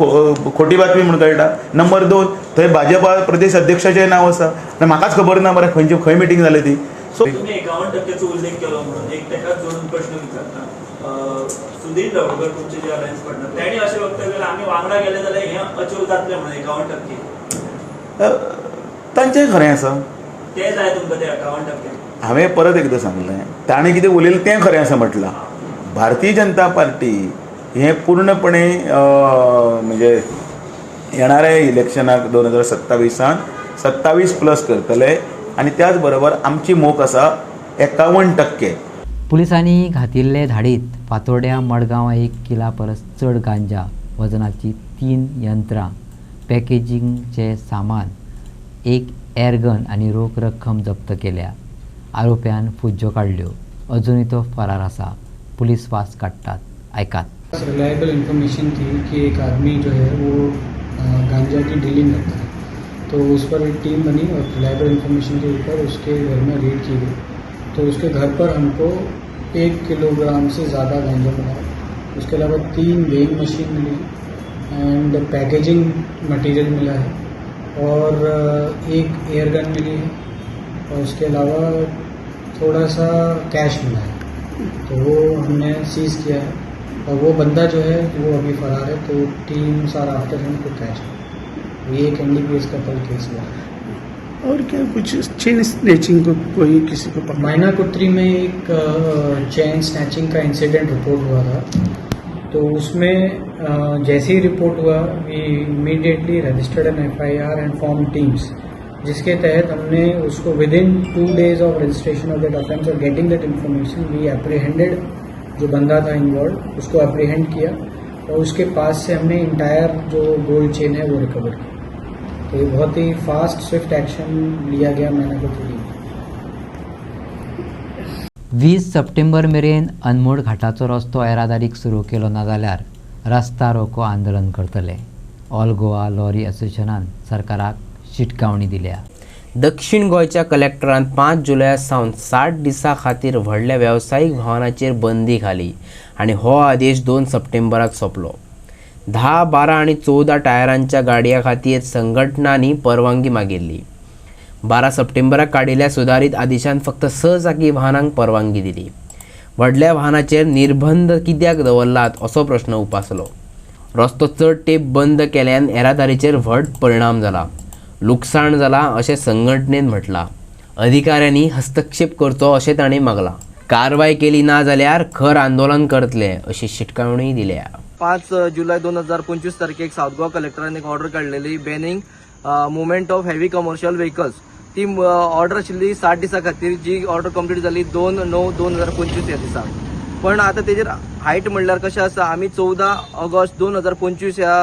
खोटी बातमी म्हणून कळटा. नंबर 2, थंय भाजपा प्रदेश अध्यक्षाचें नांव आसा आनी म्हाकाच खबर ना मरे खंय मिटींग जाली ती. सो तुम्ही 51%चा उल्लेख केलो म्हणून एक तेकाच जोडून प्रश्न विचारता. सुधीर तवडकर तुमचे जे अलायन्स पार्टनर त्यांनी अशें वक्तव्य केलें आमी वांगडा गेले जाल्यार हें अचीव जातलें म्हणून 51%. तांचेंय खरें आसा. तें जाय तुमकां ते 51%. हांवें परत एकदां सांगलें, ताणें कितें उलयलें तें खरें आसा म्हटलां. भारतीय जनता पार्टी हें पूर्णपणे म्हणजे येणाऱ्या इलेक्शनाक 2027 27+ करतले आनी त्याच बरोबर आमची मोख आसा 51%. पुलिसांनी घातिल्ले धाडीत फातोड्या मडगांव 1 किला परस चड गांजा वजनाची 3 यंत्रां, पॅकेजिंगचे सामान, एक एअरगन आनी रोख रक्कम जप्त केल्या. आरोप्यान फुज्ज्यो काडल्यो. अजूनही तो फरार आसा. पुलीस वास काडटात. ऐकात. रिलायबल इन्फॉर्मेशन थी कि एक आदमी जो है वो गांजा की डीलिंग करता है, तो उस पर एक टीम बनी और रिलायबल इन्फॉर्मेशन के ऊपर उसके घर में रेड की गई. तो उसके घर पर हमको 1 किलोग्राम से ज़्यादा गांजा मिला. उसके अलावा 3 वेइंग मशीन मिली एंड पैकेजिंग मटेरियल मिला है और एक एयरगन मिली है और उसके अलावा थोड़ा सा कैश मिला है. तो वो हमने सीज किया है और वो बंदा जो है वो अभी फरार है. तो teams are after him to catch. ये एक NDPS का कल केस हुआ. और क्या कुछ चेन स्नैचिंग को कोई किसी को मायना कुत्री में एक चेन स्नैचिंग का इंसिडेंट रिपोर्ट हुआ था. तो उसमें जैसे ही रिपोर्ट हुआ we immediately registered an FIR and form teams, जिसके तहत हमने उसको within 2 days of registration of that offence और getting that information we apprehended जो बंदा था इन्वॉल्व, उसको एप्रीहेंड किया और उसके पास से हमने इंटायर जो गोल्ड चेन है वो रिकवर की. तो ये बहुत ही फास्ट स्विफ्ट एक्शन लिया गया मैंने को. 20 सप्टेंबर मेरेन अनमोड घाटाचो रस्तो येरादारीक सुरू केलो ना जाल्यार रस्ता रोको आंदोलन करतले. ऑल गोवा लॉरी असोसिएशनान सरकाराक शिटकावणी दिल्या. दक्षिण गोंयच्या कलेक्टरान 5 जुलया सावन 60 दिसां खातीर व्हडल्या वेवसायीक वाहनाचेर बंदी घाली आनी हो आदेश 2 सप्टेंबराक सोंपलो. 10, 12 आनी 14 टायरांच्या गाडयां खातीर संघटनांनी परवानगी मागिल्ली. 12 सप्टेंबराक काडिल्ल्या सुदारीत आदेशान फक्त 6 चाकी वाहनांक परवानगी दिली. व्हडल्या वाहनाचेर निर्बंध कित्याक दवरलात असो प्रश्न उपासलो. रस्तो चड तेंप बंद केल्यान येरादारीचेर व्हड परिणाम जाला, लुकसाण जाला अशें संघटनेन म्हटलां. अधिकाऱ्यांनी हस्तक्षेप करचो अशें तांणी मागलां. कारवाय केली ना जाल्यार खर आंदोलन करतले अशी शिटकावणी दिल्या. 5 जुलै 2025 तारखेक साऊथ गोवा कलेक्टरान एक ऑर्डर काडलेली banning movement of heavy commercial vehicles. ती ऑर्डर आशिल्ली 60 दिसां खातीर, जी ऑर्डर कंप्लीट जाली 2/9/2025 ह्या दिसा. पण आता तेजेर हायट म्हणल्यार कशें आसा, आमी 14 ऑगस्ट 2025 ह्या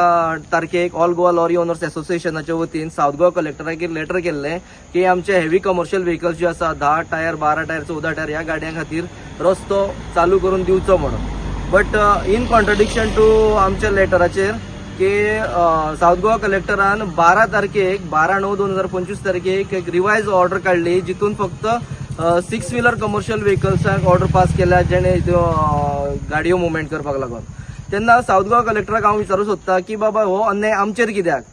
तारखेक ऑल गोवा लॉरी ओनर्स असोसिएशनाच्या वतीन साऊथ गोवा कलेक्टराक लेटर केल्लें की आमचे हेवी कमर्शियल व्हेकल्स जे आसा 10 टायर 12 टायर 14 टायर ह्या गाडयां खातीर रस्तो चालू करून दिवचो म्हणून. बट इन कॉन्ट्रडिक्शन टू आमच्या लेटराचेर की साऊथ गोवा कलेक्टरान 12 तारखेक 12/9/2025 तारखेक एक रिवायज ऑर्डर काडली, जितून फक्त 6 व्हिलर कमर्शियल व्हेकल्सांक ऑर्डर पास केल्या जेणे गाडयो मुवमेंट करपाक लागून. तेन्ना साऊथ गोवा कलेक्टराक हांव विचारूंक सोदता की बाबा हो अन्याय आमचेर कित्याक?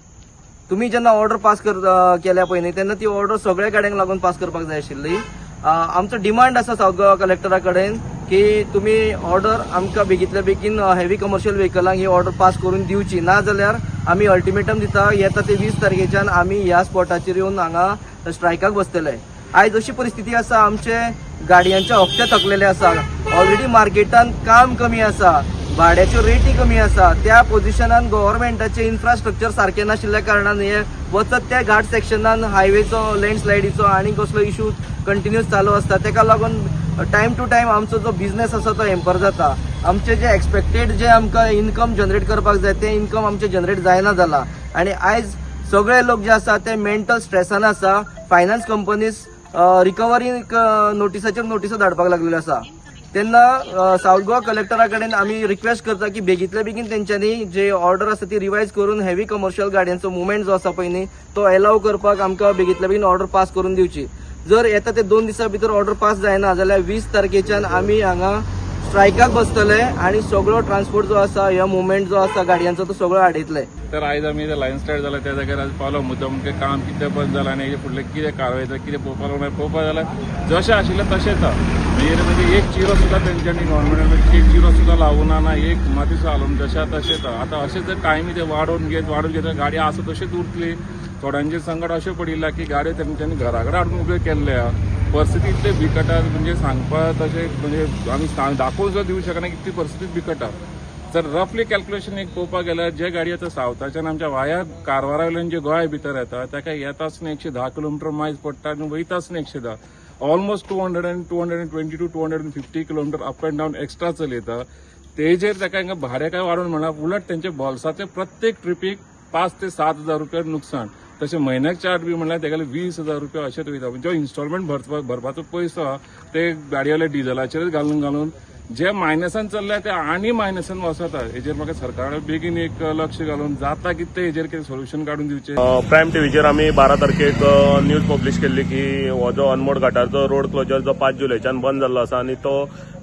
तुमी जेन्ना ऑर्डर पास केल्या पळय न्ही तेन्ना ती ऑर्डर सगळ्या गाड्यांक लागून पास करपाक जाय आशिल्ली. आमचो डिमांड आसा साऊथ गोवा कलेक्टरा कडेन की तुमी ऑर्डर आमकां बेगींतल्या बेगीन हेवी कमर्शियल व्हेकलांक ही ऑर्डर पास करून दिवची, ना जाल्यार आमी अल्टिमेटम दिता येता ते 20 तारखेच्यान आमी ह्या स्पॉटाचेर येवन हांगा स्ट्रायकाक बसतले. आयज अशी परिस्थिती आसा, आमचे गाडयांचे हप्ते थकलेले आसा, ऑलरेडी मार्केटान काम कमी आसा. भाड्याच्यो रेटी कमी आसा त्या पोझिशनान गव्हर्मेंटाचे इन्फ्रास्ट्रक्चर सारकें नाशिल्ल्या कारणान हे वचत त्या घाट सेक्शनान हायवेचो लँडस्लायडीचो आनी कसलो इशू कंटिन्यूस चालू आसता. ताका लागून टायम टू टायम आमचो जो बिझनेस आसा तो हॅम्पर जाता. आमचे जे एक्सपेक्टेड जे आमकां इनकम जनरेट करपाक जाय ते इनकम आमचे जनरेट जायना जाला. आनी आयज सगळे लोक जे आसा ते मेंटल स्ट्रेसान आसा. फायनान्स कंपनीज रिकवरी नोटिसाचेर नोटिसो धाडपाक लागलेल्यो आसा. तेन्ना साऊथ गोवा कलेक्टरा कडेन आमी रिक्वेस्ट करता की बेगींतल्या बेगीन तेंच्यांनी जे ऑर्डर आसा ती रिवायज करून हेवी कमर्शियल गाडयांचो मुवमेंट जो आसा पळय न्ही तो एलाव करपाक आमकां बेगींतल्या बेगीन ऑर्डर पास करून दिवची. जर येता ते 2 दिसां भितर ऑर्डर पास जायना जाल्यार 20 तारखेच्यान आमी हांगा स्ट्रायकाक बसतले आनी सगळो ट्रान्सपोर्ट जो आसा ह्यो मुवमेंट जो आसा गाडयांचो तो सगळो आडयतले. तर आयज आमी ते लायन स्टार्ट जाला त्या जाग्यार पावलो मुद्दम की काम कितें बंद जालां आनी हेजे फुडलें कितें कारवाय जाता कितें पळोवपाक जाल्यार जशें आशिल्लें तशेंच आसा. म्हणजे एक चिरो सुद्दां तेंच्यांनी गव्हर्मेंटान एक चिरो सुद्दां लावूना ना एक मातीसो हालोवन जशें तशेंच. आतां अशें जर टायमी ते वाडोवन घेत गाडी आसा तशीच उरतली. थोड्यांचे संकट अशें पडिल्लें की गाडयो तेंच्यांनी घरा कडेन हाडून उब्यो केल्ल्या. परिस्थिती इतली बिकट आसा म्हणजे सांगपाक तशें म्हणजे आमी दाखोवन सुद्दां दिवंक शकना इतली परिस्थिती बिकट आसा. जर रफली कॅल्क्युलेशन एक पळोवपाक गेल्यार जे गाडी आतां सावथाच्यान आमच्या वाया कारवारा वयल्यान जे गोंया भितर येता ताका येता आसतना 110 किलोमिटर मायज पडटा आनी वयता आसतना 110 almost 220 to 250 kilometre up end down extra चलयता. तेजेर ताका हिंगा भाडें काय वाडोवन म्हणा उलट तेंचे बोल्साचे प्रत्येक ट्रिपीक 5 ते 7 हजार रुपया नुकसाण. तशें म्हयन्याक चार्ज बी म्हणल्यार तेगेले 20,000 रुपया अशेंच वयता. जो इन्स्टॉलमेंट भरपाचो पयसो आहा ते गाडयेले डिझलाचेरच घालून जे मायनसान चल्ल्या ते आनी मायनसान वसता. हेजेर म्हाका सरकारान बेगीन एक लक्ष घालून जाता कितें हेजेर कितें सोल्युशन काडून दिवचें. प्रायम टीव्हीचेर आमी 12 तारखेक न्यूज पब्लीश केल्ली की हो जो अनमोड घाटाचो रोड क्लोजर जो 5 जुलयच्यान बंद जाल्लो आसा आनी तो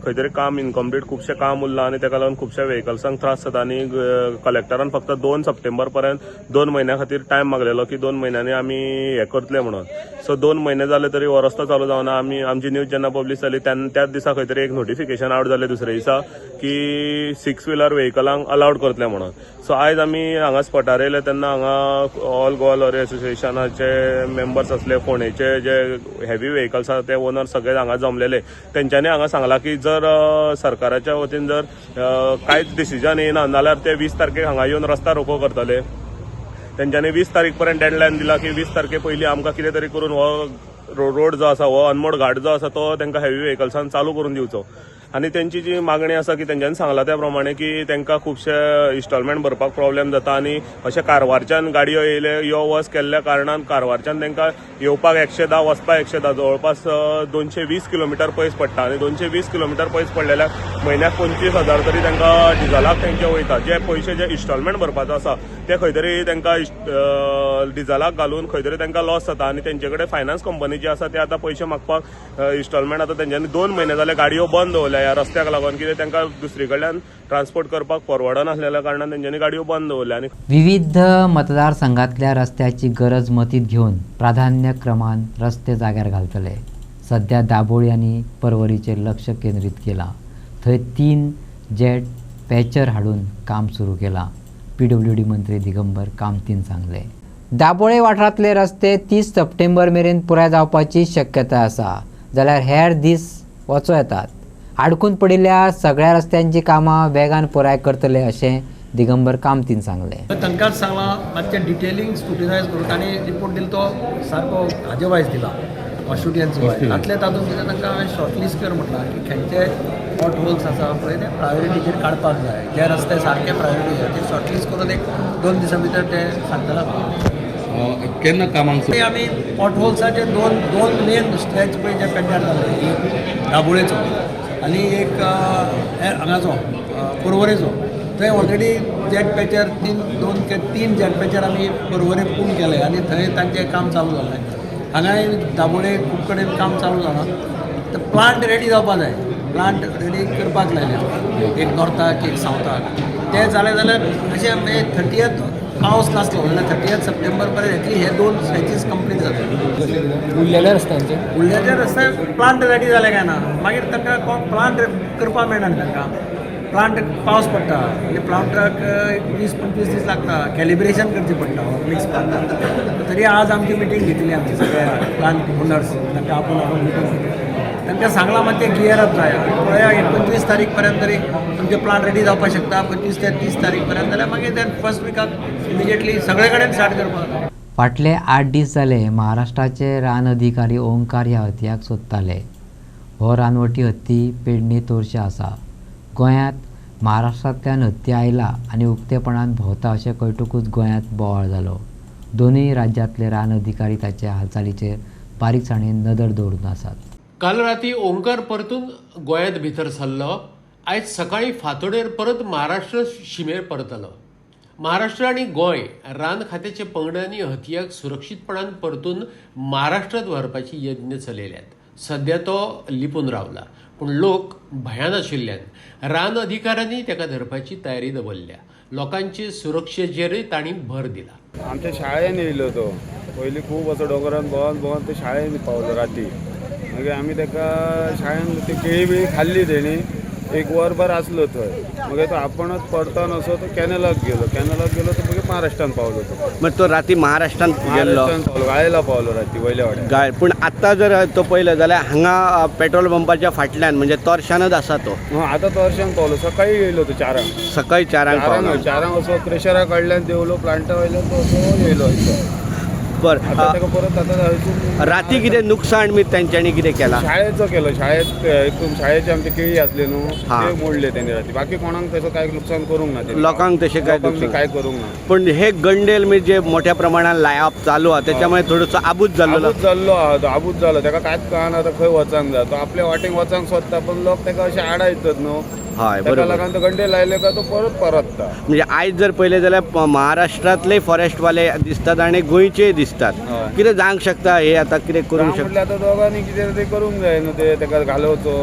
खंय तरी काम इनकम्प्लीट खुबशें काम उरलां आनी ताका लागून खुबश्या व्हेकल्सांक त्रास जाता. आनी कलेक्टरान फक्त 2 सप्टेंबर पर्यंत 2 म्हयन्या खातीर टायम मागलेलो की 2 म्हयन्यांनी आमी हें करतले म्हणून. सो 2 म्हयने जाले तरी हो रस्तो चालू जावना. आमची न्यूज जेन्ना पब्लीश जाली त्याच दिसा खंय तरी एक नोटिफिकेशन आवट जालें दुसऱ्या दिसा की 6 व्हिलर व्हेकलांक अलाउड करतले म्हणून. सो आयज आमी हांगा स्पॉटार येयले तेन्ना हांगा ऑल गोवा लॉरी एसोसिएशनाचे मेंबर्स आसले, फोंडेचे जे हेवी व्हेकल्स आसा ते ओनर सगळे हांगा जमलेले. तेंच्यांनी हांगा सांगलां की जर सरकाराच्या वतीन जर कांयच डिसिजन येना जाल्यार ते 20 तारखेक हांगा येवन रस्ता रोको करतले. तेंच्यांनी 20 तारीख पर्यंत डेडलायन दिला की 20 तारखे पयलीं आमकां कितें तरी करून हो रोड जो आसा हो अनमोड घाट जो आसा तो तांकां हेवी व्हेकल्सान चालू करून दिवचो. आनी तेंची जी मागणी आसा की तेंच्यांनी सांगला त्या प्रमाणे की तांकां खुबशे इन्स्टॉलमेंट भरपाक प्रॉब्लेम जाता आनी अशें कारवारच्यान गाडयो येयले यो वच केल्ल्या कारणान कारवारच्यान तांकां येवपाक 110 वचपाक 110 जवळपास 220 किलोमिटर पयस पडटा. आनी 220 किलोमिटर पयस पडलेल्याक म्हयन्याक 25,000 तरी तांकां डिझलाक तेंचे वयता. जे पयशे जे इन्स्टॉलमेंट भरपाचो आसा ते खंय तरी तांकां डिझलाक घालून खंय तरी तांकां लॉस जाता. आनी तेंचे कडेन फायनान्स कंपनी जी आसा ते आतां पयशे मागपाक इन्स्टॉलमेंट आतां तेंच्यांनी 2 म्हयने जाले गाडयो बंद दवरल्या ह्या रस्त्याक लागून. कितें तांकां दुसरे कडल्यान ट्रान्सपोर्ट करपाक परवडनासलेल्या कारणान तेंच्यांनी गाडयो बंद दवरल्या. आनी विविध मतदारसंघातल्या रस्त्याची गरज मतीत घेऊन प्राधान्य क्रमान रस्ते जाग्यार घालतले. सध्या दाबोळी आनी पर्वरीचेर लक्ष केंद्रीत केलां. थंय 3 जेट पॅचर हाडून काम सुरू केलां. PWD मंत्री दिगंबर कामतीन सांगले. दाबोळे वाठारांतले रस्ते 30 सप्टेंबर मेरेन पुराय जावपाची शक्यताय आसा जाल्यार हेर दीस वचो येतात. आडकून पडिल्ल्या सगळ्या रस्त्यांची कामां वेगान पुराय करतले अशें दिगंबर कामतीन सांगले. तांकांच सांगलां मातशें डिटेलिंग स्क्रुटिनायज करून तांणी रिपोर्ट दिलो तो सारको हाजे वायज दिला ऑस्ट्रेलियन्स वायज. तातूंत कितें तांकां हांवें शॉर्टलिस्ट कर म्हटलां की खंयचे हॉट होल्स आसा पळय ते प्रायोरिटीचेर काडपाक जाय. जे रस्ते सारके प्रायोरिटी आसा ते शॉर्टलिस्ट करून एक 2 दिसां भितर ते सांगतले. केन्ना कामांक आमी हॉट होल्साचे दोन मेन स्ट्रेच पळय जे पेड्ड्यार जाले एक दाबोळेचो आनी एक हांगाचो पर्वरेचो. थंय already jet patcher 3 jet patcher आमी पर्वरे पूर्ण केले आनी थंय तांचें काम चालू जालें. हांगाय दाबोळे खूब कडेन काम चालू जालां. तर प्लांट रेडी जावपाक जाय. प्लांट रेडी करपाक लायले एक नॉर्थाक एक सावथाक. ते जालें जाल्यार अशें 30th पावस नासलो जाल्यार 30th सप्टेंबर पर्यंत येतली. हे 2 स्ट्रेचीस कंप्लीट जातले. उरलेल्या रस्त्यांचे रस्ते प्लांट रेडी जाले काय ना मागीर तांकां प्लांट करपाक मेळना तांकां. प्लांट पावस पडटा आनी प्लांटाक 20-25 दीस लागता. कॅलिब्रेशन करचें पडटा मिक्स प्लांटाक. तरी आज आमची मिटींग घेतली आमची सगळ्या प्लांट ओनर्स तांकां आपूण मिटींग घेतली. तांकां सांगलां मात ते क्लियर अप जाय पळया 25 तारीख पर्यंत तरी तुमचे प्लान रेडी जावपाक शकता 25 ते 30 तारीख पर्यंत जाल्यार मागीर ते फर्स्ट विकाक इमिजिएटली सगळे कडेन स्टार्ट करपाक. फाटले 8 दीस जाले महाराष्ट्राचे रान अधिकारी ओंकार ह्या हत्याक सोदताले. हो रानवटी हत्ती पेडणे तोरशे आसा. गोंयांत महाराष्ट्रांतल्यान हत्ती आयला आनी उक्तेपणान भोंवता अशें कळटकूच गोंयांत बोवाळ जालो. दोनूय राज्यांतले रान अधिकारी ताच्या हालचालीचेर बारीकसाणेन नदर दवरून आसात. काल राती ओंकार परतून गोंयांत भितर सरलो. आयज सकाळी फांतोडेर परत महाराष्ट्र शिमेर परतलो. महाराष्ट्र आनी गोंय रान खात्याचे पंगडांनी हत्याक सुरक्षीतपणान परतून महाराष्ट्रांत व्हरपाची यत्न चलयल्यात. सध्या तो लिपून रावला पूण लोक भयान आशिल्ल्यान रान अधिकाऱ्यांनी ताका धरपाची तयारी दवरल्या. लोकांचे सुरक्षेचेरय तांणी भर दिला. आमच्या शाळेन येयलो तो पयलीं खूब असो दोंगरान भोंवन ते शाळेन पावलो राती. मागीर आमी ताका शाळेन ती केळी बिळी खाल्ली तेणी. एक वरभर आसलो थंय. मागीर तो आपणच परतोन असो तो कॅनलाक गेलो तो मागीर महाराष्ट्रान पावलो तो. मग तो राती महाराष्ट्रांत गेल्लो गाळेला पावलो राती वयल्या वाड्यार. गाय पूण आतां जर तो पळयलो जाल्यार हांगा पेट्रोल पंपाच्या फाटल्यान म्हणजे तोरशानच आसा तो. आतां तोरशान पावलो. सकाळी येयलो तो 4 सकाळी 4 पावलो. 4 असो क्रेशरा कडल्यान देवलो प्लांटा वयल्यान तो असो येयलो. बरं राती कितें नुकसाण बी तेंच्यांनी कितें केलां? शाळेचो केलो. शाळेचे आमचे केळी आसले न्हू ते मोडले तेणी राती. बाकी कोणाक तसं काय नुकसान करूंक ना. लोकांक तशें काय करूंक ना. पण हे गंडेल म्हणजे जे मोठ्या प्रमाणात लायप चालू आहा त्याच्यामुळे थोडोसो आबूज जाल्लो जालो. ताका कांयच कळना तो खंय वचांक जाय. तो आपल्या वाटेक वचांक सोदता पण लोक ताका अशें आडायतात न्हू. हय ताका लागून तो गंडे लायले का तो परतता. म्हणजे आयज जर पळयलें जाल्यार महाराष्ट्रांतले फॉरेस्टवाले दिसतात आणि गोंयचे दिसतात. कितें जावंक शकता हे आतां कितें करूंक शकता? आतां दोगांनी कितें ते करूंक जाय न्हू. ते ताका घालोवचो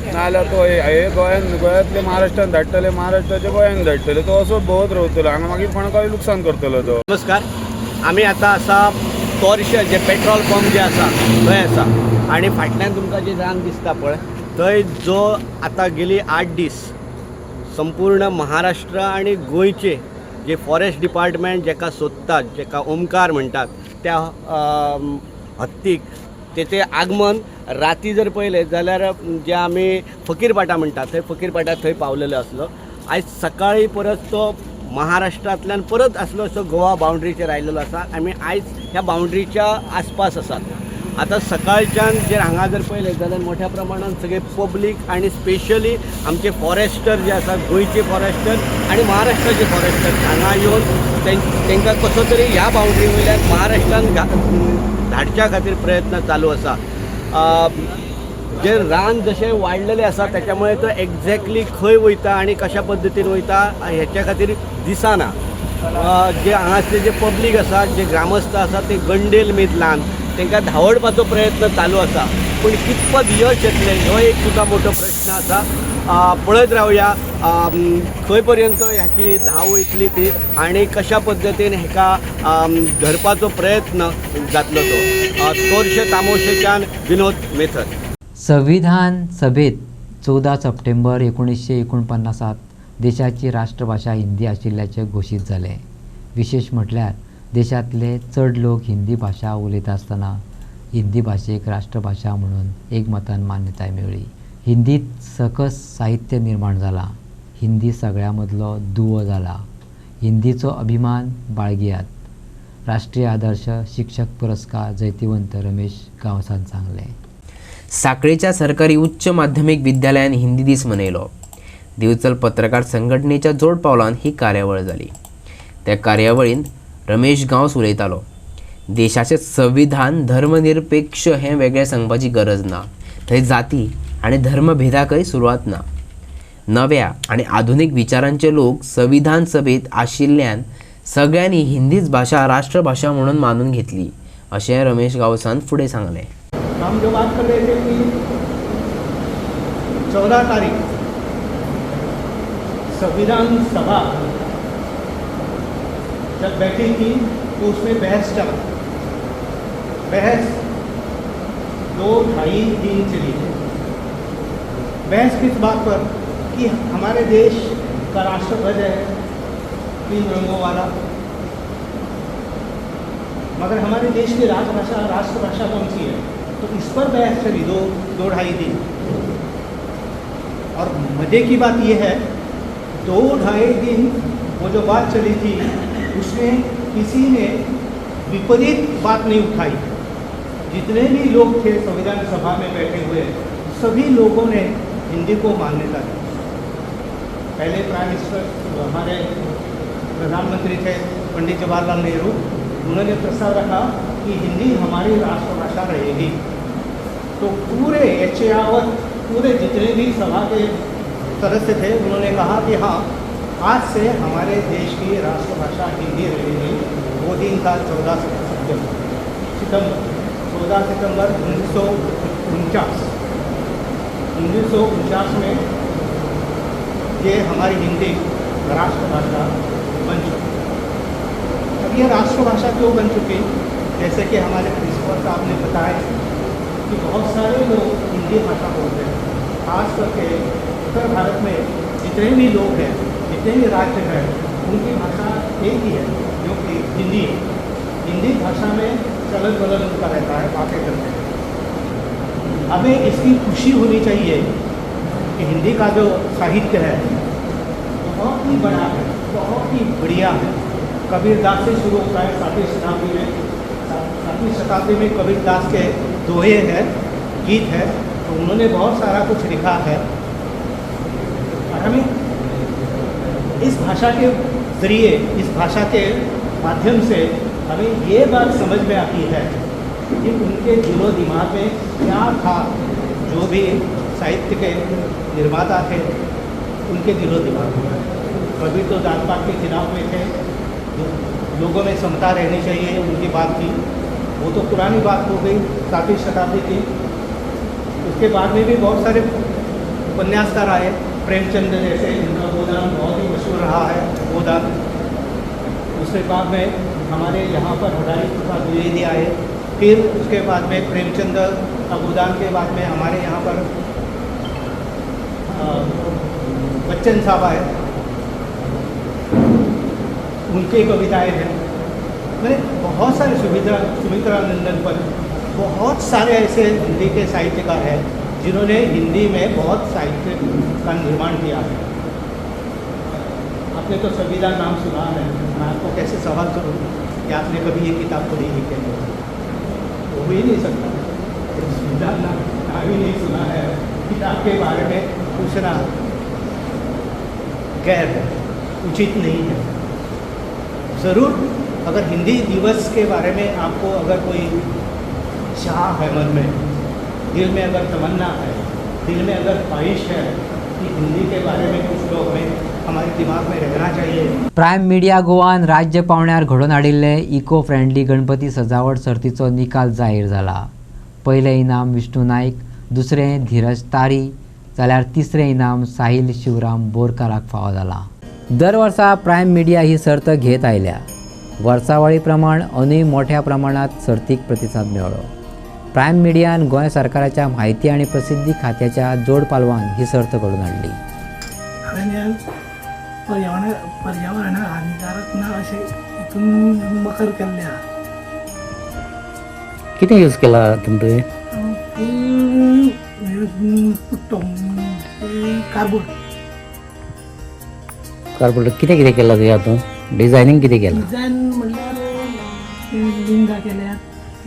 नाजाल्यार तो हे गोंयांतले महाराष्ट्रान धाडटले महाराष्ट्राचे गोंयांत धाडटले. तो असो भोंवत रावतलो हांगा मागीर कोणाकय लुकसाण करतलो तो. नमस्कार. आमी आतां आसा तोरशे जे पेट्रोल पंप जे आसा थंय आसा आनी फाटल्यान तुमकां जे रान दिसता पळय थंय जो आतां गेली 8 दीस संपूर्ण महाराष्ट्र आणि गोंयचे जे फॉरेस्ट डिपार्टमेंट जेका सोदतात जेका ओमकार म्हणटात त्या हत्तीक तेचे आगमन राती जर पळयलें जाल्यार जे आमी फकीरपाटा म्हणटात थंय फकीरपाटा थंय पावलेलो आसलो. आयज सकाळी परत तो महाराष्ट्रांतल्यान परत असलो असो गोवा बाउंड्रीचेर आयिल्लो आसा. आमी आयज ह्या बाउंड्रीच्या आसपास आसात. आता सकाळच्यान जर हांगा जर पळयलें जाल्यार मोठ्या प्रमाणात सगळे पब्लीक आणि स्पेशली आमचे फॉरेस्टर जे आसा गोंयचे फॉरेस्टर आणि महाराष्ट्राचे फॉरेस्टर हांगा येवन तांकां कसो तरी ह्या बाउंड्री वयल्यान महाराष्ट्रान धाडच्या खातीर प्रयत्न चालू आसा. जे रान जशें वाडलेलें आसा त्याच्यामुळे तो एक्झॅक्टली खंय वयता आणि कशा पद्दतीन वयता हेच्या खातीर दिसना. जे हांगासले जे पब्लीक आसा जे ग्रामस्थ आसा ते गंडेल मेदलान तांकां धांवडपाचो प्रयत्न चालू आसा पूण कितपत यश येतलें हो एक सुद्धा मोठो प्रश्न आसा. पळयत रावया खंय पर्यंत ह्याची धांव वयतली ती आनी कशा पद्दतीन हेका धरपाचो प्रयत्न जातलो तो. तोरशे तामोशेच्यान विनोद मेथड. संविधान सभेत 14 सप्टेंबर 1949 देशाची राष्ट्रभाषा हिंदी आशिल्ल्याचे घोषीत जाले. विशेष म्हटल्यार देशातले चड लोक हिंदी भाषा उलयता आसतना हिंदी भाशेक राष्ट्रभाषा म्हणून एकमतान मान्यताय मेळ्ळी. हिंदीत सकस साहित्य निर्माण जाला. हिंदी सगळ्या मदलो दुवो जाला. हिंदीचो अभिमान बाळगियात. राष्ट्रीय आदर्श शिक्षक पुरस्कार जैतिवंत रमेश गांवसान सांगले. साखळेच्या सरकारी उच्च माध्यमिक विद्यालयान हिंदी दीस मनयलो. दिवचल पत्रकार संघटनेच्या जोड पावलान ही कार्यावळ जाली. त्या कार्यावळीन रमेश गांवस उलयतालो. देशाचे संविधान धर्मनिरपेक्ष हें वेगळें सांगपाची गरज ना. थंय जाती आनी धर्मभेदाकय सुरवात ना. नव्या आनी आधुनीक विचारांचे लोक संविधान सभेत आशिल्ल्यान सगळ्यांनी हिंदीच भाषा राष्ट्रभाषा म्हणून मानून घेतली अशें रमेश गांवसान फुडें सांगलें. हम जो बात कर रहे थे कि 14 तारीख संविधान सभा जब बैठी थी तो उसमें बहस चला. बहस 2-2.5 दिन चली. बहस किस बात पर कि हमारे देश का राष्ट्रध्वज है 3 रंगों वाला, मगर हमारे देश की राष्ट्रभाषा कौन सी है? तो तो इस पर बहस चली 2-2.5 दिन। और मज़े की बात यह है 2-2.5 दिन वो जो बात चली थी उसमें किसी ने विपरीत बात नहीं उठाई। जितने भी लोग थे संविधान सभा में बैठे हुए सभी लोगों ने हिंदी को मान्यता दी। पहले प्राइम मिनिस्टर हमारे प्रधानमंत्री थे पंडित जवाहरलाल नेहरू, उन्होंने प्रस्ताव रखा कि हिंदी हमारी राष्ट्रभाषा रहेगी। तो पूरे यावत पूरे जितने भी सभा के सदस्य थे उन्होंने कहा कि हाँ आज से हमारे देश की राष्ट्रभाषा हिंदी रहेगी। वो दिन था 14 सितंबर 1949 में ये हमारी हिंदी राष्ट्रभाषा बन चुकी। अब ये राष्ट्रभाषा क्यों बन चुकी? जैसे कि हमारे प्रिंसिपल साहब ने बताया कि बहुत सारे लोग हिंदी भाषा बोलते हैं। खास करके उत्तर भारत में जितने भी लोग हैं, जितने भी राज्य हैं, उनकी भाषा एक ही है जो कि हिंदी है। हिंदी भाषा में चलन वलन उनका रहता है, बातें करते हैं। हमें इसकी खुशी होनी चाहिए कि हिंदी का जो साहित्य है बहुत ही बड़ा है, बहुत ही बढ़िया है। कबीरदास से शुरू होता है 7वीं शताब्दी में कबीरदास के दोहे हैं, गीत है, तो उन्होंने बहुत सारा कुछ लिखा है। और हमें इस भाषा के ज़रिए, इस भाषा के माध्यम से हमें ये बात समझ में आती है कि उनके दिलो दिमाग में क्या था। जो भी साहित्य के निर्माता थे उनके दिलो दिमाग में कबीर तो जात पात के खिलाफ में थे, लोगों में समता रहनी चाहिए, उनकी बात थी। वो तो पुरानी बात हो गई, 7वीं शताब्दी की। उसके बाद में भी बहुत सारे उपन्यासकार आए, प्रेमचंद जैसे, इनका गोदान बहुत ही मशहूर रहा है, गोदान। उसके बाद में हमारे यहाँ पर हजारी प्रसाद द्विवेदी आए। फिर उसके बाद में प्रेमचंद का गोदान के बाद में हमारे यहाँ पर बच्चन साहब आए, उनकी कविताएं हैं। मैंने बहुत सारे सुमित्रा नंदन पर बहुत सारे ऐसे हिंदी के साहित्यकार हैं जिन्होंने हिंदी में बहुत साहित्य का निर्माण किया है। आपने तो संविधान नाम सुना है, मैं आपको कैसे सवाल करूँ कि आपने कभी ये किताब पढ़ी है क्या? वो भी नहीं सकता। संविधान नाम ही नहीं सुना है, किताब के बारे में पूछना गैर है, उचित नहीं है। ज़रूर अगर हिंदी दिवस के बारे में आपको अगर कोई चाह है मन में, दिल में अगर तमन्ना है, दिल में अगर ख्वाहिश है कि हिंदी के बारे में कुछ लोग में हमारे दिमाग में रहना चाहिए। प्रायम मिडिया गोवान राज्य पावण्यार घडोवन हाडिल्ले इको फ्रेंडली गणपती सजावट सर्तीचो निकाल जाहीर जाला। पयलें इनाम विष्णू नाईक, दुसरें धीरज तारी, जाल्यार तिसरें इनाम साहिल शिवराम बोरकाराक फावो जाला। दर वर्सा प्रायम मिडिया ही सर्त घेत आयल्या। वर्सावळी प्रमाण अंदूय मोठ्या प्रमाणात सर्तीक प्रतिसाद मेळ्ळो। प्रायम मिडियान गोंय सरकाराच्या म्हायती आनी प्रसिद्धी खात्याच्या जोड पालवान ही सर्त घडोवन हाडली। पर्यावरणाक हानिकारक ना अशें हितून मकर केल्ल्या। कितें यूज केला तुमचे? कार्बोर्ड कितें कितें केलां तुवें हातून? डिजायनींग कितें केलां? डिजायन म्हणल्यार लिंगां केल्यात,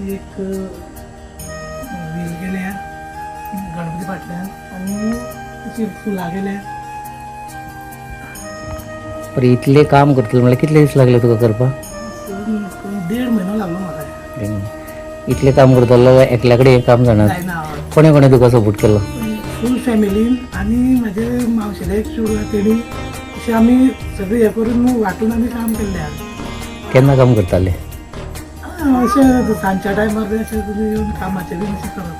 एक व्हील केल्या गणपती फाटल्यान आनी अशी फुलां केल्यात। पर इतलें काम करतले म्हणल्यार कितले दीस लागले तुका करपाक? 1.5 म्हयनो लागलो म्हाका। इतलें काम करतलो जाल्यार एकल्या कडेन हें काम जाणा। कोणे कोणे तुका सपोर्ट केलो? फूल फॅमिलीन आनी म्हाजे मावशेले एक चेडूं तेणी अशें आमी सगळें हें करून वांटून आमी काम केल्लें। केन्ना काम करताले? अशें सांजच्या टायमार अशें येवन कामाचें बीन अशें करप।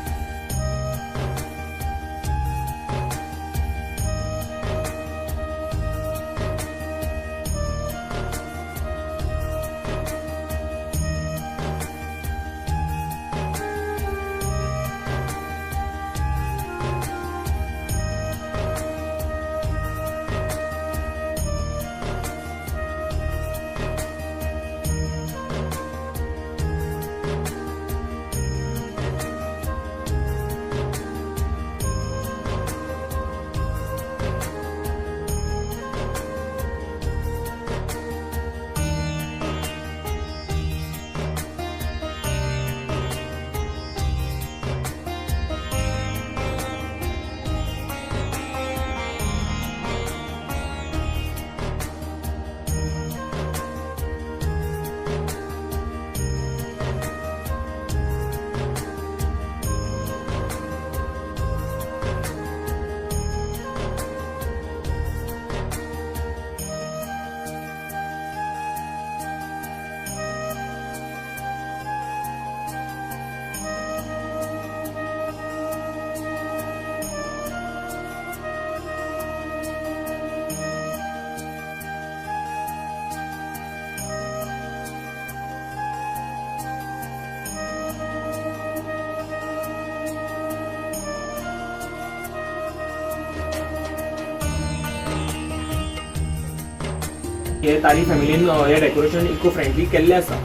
हे तारी फॅमिलीन हे डेकोरेशन इको फ्रेंडली केल्लें आसा.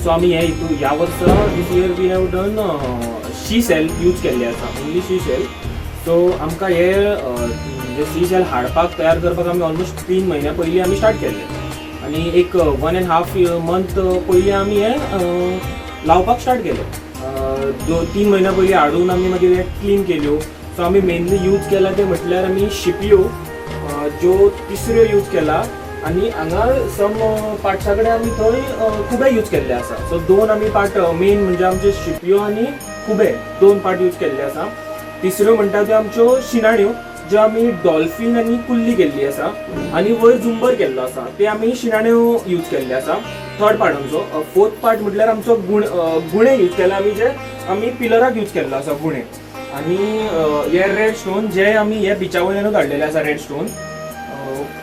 सो आमी हे ह्या वर्सा this year we have done शी सेल यूज केल्ले आसा, ओन्ली शी सेल. सो आमकां हे जे शी सेल हाडपाक तयार करपाक आमी ऑलमोस्ट 3 म्हयन्या पयलीं आमी स्टार्ट केल्ले आनी एक 1.5 मंथ पयलीं आमी हे लावपाक स्टार्ट केले. 2-3 म्हयन्या पयलीं हाडून आमी मागीर हे क्लीन केल्यो. सो आमी मेनली यूज केला ते म्हटल्यार आमी शिपयो ज्यो तिसऱ्यो यूज केला आनी हांगा सम पार्ट्सा कडेन आमी थंय खुबे यूज केल्ले आसा. सो 2 आमी पार्ट मेन म्हणजे आमचे शिपयो आनी खुबे 2 पार्ट यूज केल्ले आसा. तिसऱ्यो म्हणटा त्यो आमच्यो शिणाण्यो ज्यो आमी डॉल्फीन आनी कुल्ली केल्ली आसा आनी वयर झुंबर केल्लो आसा, ते आमी शिणाण्यो यूज केल्ले आसा. थर्ड पार्ट आमचो. फोर्थ पार्ट म्हटल्यार आमचो गुणे यूज केला आमी, जे आमी पिलराक यूज केल्लो आसा गुणे. आनी हे रेड स्टोन जे आमी हे बिचा वयल्यानूच हाडलेले आसा रेड स्टोन.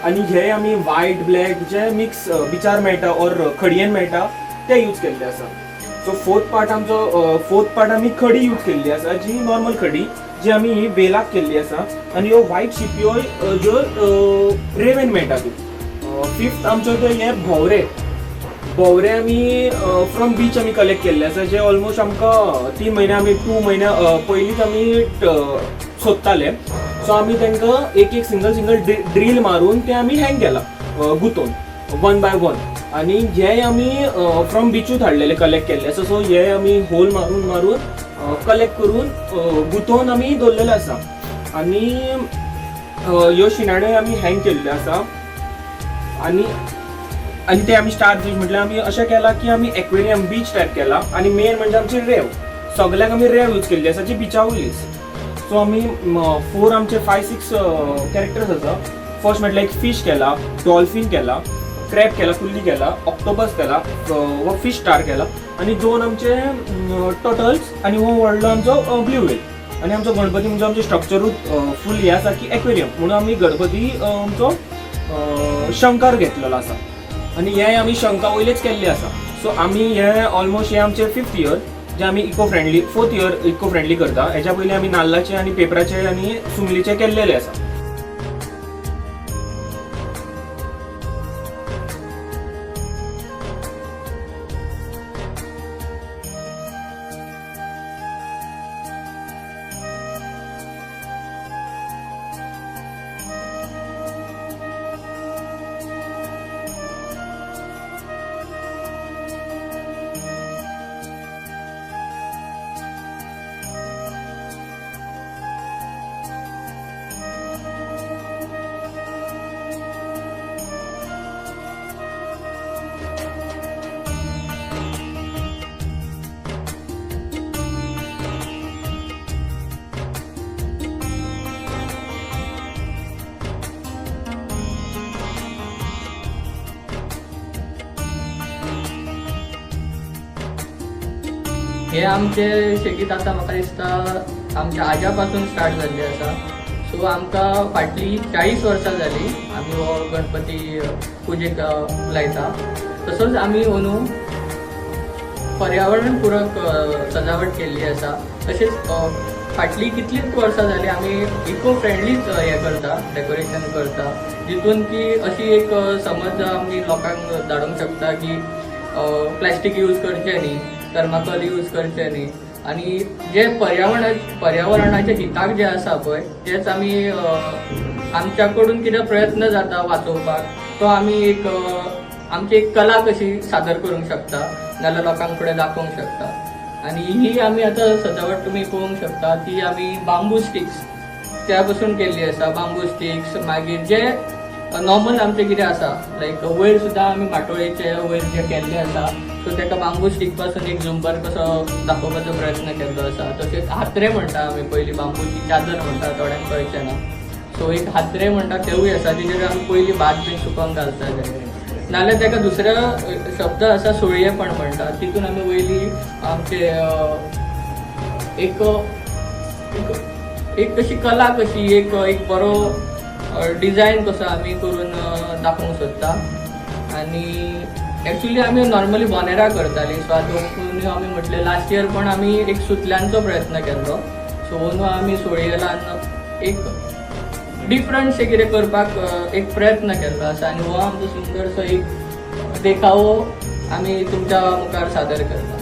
आनी हे आमी व्हायट ब्लॅक जे मिक्स बिचार मेळटा ऑर खडयेन मेळटा ते यूज केल्ले आसा. सो फोर्थ पार्ट आमी खडी यूज केल्ली आसा, जी नॉर्मल खडी जी आमी ही वेलाक केल्ली आसा. आनी ह्यो व्हायट शिपयो ज्यो रेवेन मेळटा त्यो. फिफ्थ आमचो तो हे भोवरे आमी फ्रॉम बीच आमी कलेक्ट केल्ले आसा, जे ऑलमोस्ट आमकां 3 म्हयने आमी 2 म्हयन्या पयलींच आमी सोदताले. सो आमी तांकां एक सिंगल ड्रील मारून ते आमी हँग केला गुंतोवन 1 by 1. आनी हे आमी फ्रॉम बीचूच हाडलेले कलेक्ट केल्ले आसा. सो हे आमी होल मारून कलेक्ट करून गुंतोवन आमी दवरलेले आसा. आनी ह्यो शिणाण्यो आमी हँग केल्ल्यो आसा. आनी ते आमी स्टार बीच म्हटल्यार आमी अशें केला की आमी एक्वेरियम बीच टायप केला. आनी मेन म्हणजे आमची रेव, सगळ्याक आमी रेव यूज केल्ली आसा जी बिचा वयलीच. सो आमी 4 आमचे 5-6 कॅरेक्टर्स आसा. फर्स्ट म्हटल्यार एक फिश केला, डॉल्फीन केला, क्रॅब केला, कुल्ली केला, ऑक्टोपस केला व फिश स्टार केला आनी 2 आमचे टर्टल्स आनी हो व्हडलो आमचो ब्लू व्हेल. आनी आमचो गणपती म्हणजे आमचें स्ट्रक्चरूच फूल हे आसा की एक्वेरियम म्हणून आमी गणपती आमचो शंकर घेतलेलो आसा. आनी हे आमी शंका वयलेच केल्ले आसा. सो आमी हे ऑलमोस्ट हे आमचे 5th इयर जे आमी eco friendly, 4th year eco friendly करता. हेच्या पयलीं आमी नाल्लाचे आनी पेपराचे आनी सुमलीचे केल्लेले आसा. हे आमचे शेगीत आतां म्हाका दिसता आमच्या आज्या पासून स्टार्ट जाल्ली आसा. सो आमकां फाटली 40 वर्सां जाली आमी हो गणपती पुजेक लायता. तसोच आमी अंदू पर्यावरण पूरक सजावट केल्ली आसा. तशेंच फाटली कितलीच वर्सां जाली आमी इको फ्रेंडलीच हे करता, डेकोरेशन करता, जितून की अशी एक समज आमी लोकांक धाडूंक शकता की प्लास्टीक यूज करचें न्ही, थर्माकोल यूज करचें न्ही. आनी जे पर्यावरणाचे हिताक जे आसा पळय तेच आमी आमच्या कडून कितें प्रयत्न जाता वाचोवपाक तो आमी एक आमची एक कला कशी सादर करूंक शकता, नाल्यार लोकांक फुडें दाखोवंक शकता. आनी ही आमी आतां सजावट तुमी पळोवंक शकता ती आमी बांबू स्टिक्स त्या पासून केल्ली आसा. बांबू स्टिक्स मागीर जे नॉर्मल आमचें कितें आसा लायक वयर सुद्दां आमी माटोळेचे वयर जे केल्ले आसा. सो ताका बांबू स्टीक पासून एक झुंबर कसो दाखोवपाचो प्रयत्न केल्लो आसा. तशेंच हात्रे म्हणटा आमी पयलीं बांबूची चादर म्हणटा, थोड्यांक कळचें ना. सो एक हात्रे म्हणटा तेवूय आसा, तेजेर आमी पयलीं भात बीन सुकोवंक घालताले. नाल्यार ताका दुसरो शब्द आसा सोळयेपण म्हणटा, तितून आमी वयली आमचे एक कशी कला कशी एक बरो डिजायन कसो आमी करून दाखोवंक सोदता. आनी एक्चुअली आमी नॉर्मली बोनेरा करताली. सो आतां आमी म्हटलें लास्ट इयर पण आमी एक सुतल्यांचो प्रयत्न केल्लो. सो अंदू आमी सोळयेलान एक डिफरंटशें कितें करपाक एक प्रयत्न केल्लो आसा आनी हो आमचो सुंदरसो एक देखावो आमी तुमच्या मुखार सादर करता.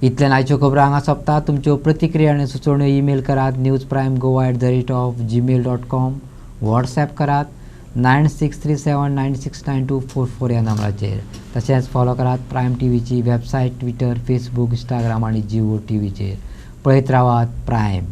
इतल्यान आयच्यो खबरो हांगा सोंपता. तुमच्यो प्रतिक्रिया आनी सुचोवण्यो ईमेल करात newsprimegoa@gmail.com. व्हॉट्सॲप करात 9637969244 ह्या नंबराचेर. तशेंच फॉलो करात प्रायम टीव्हीची वेबसायट, ट्विटर, फेसबूक, इंस्टाग्राम आनी जिओ टीव्हीचेर. पळयत रावात प्रायम.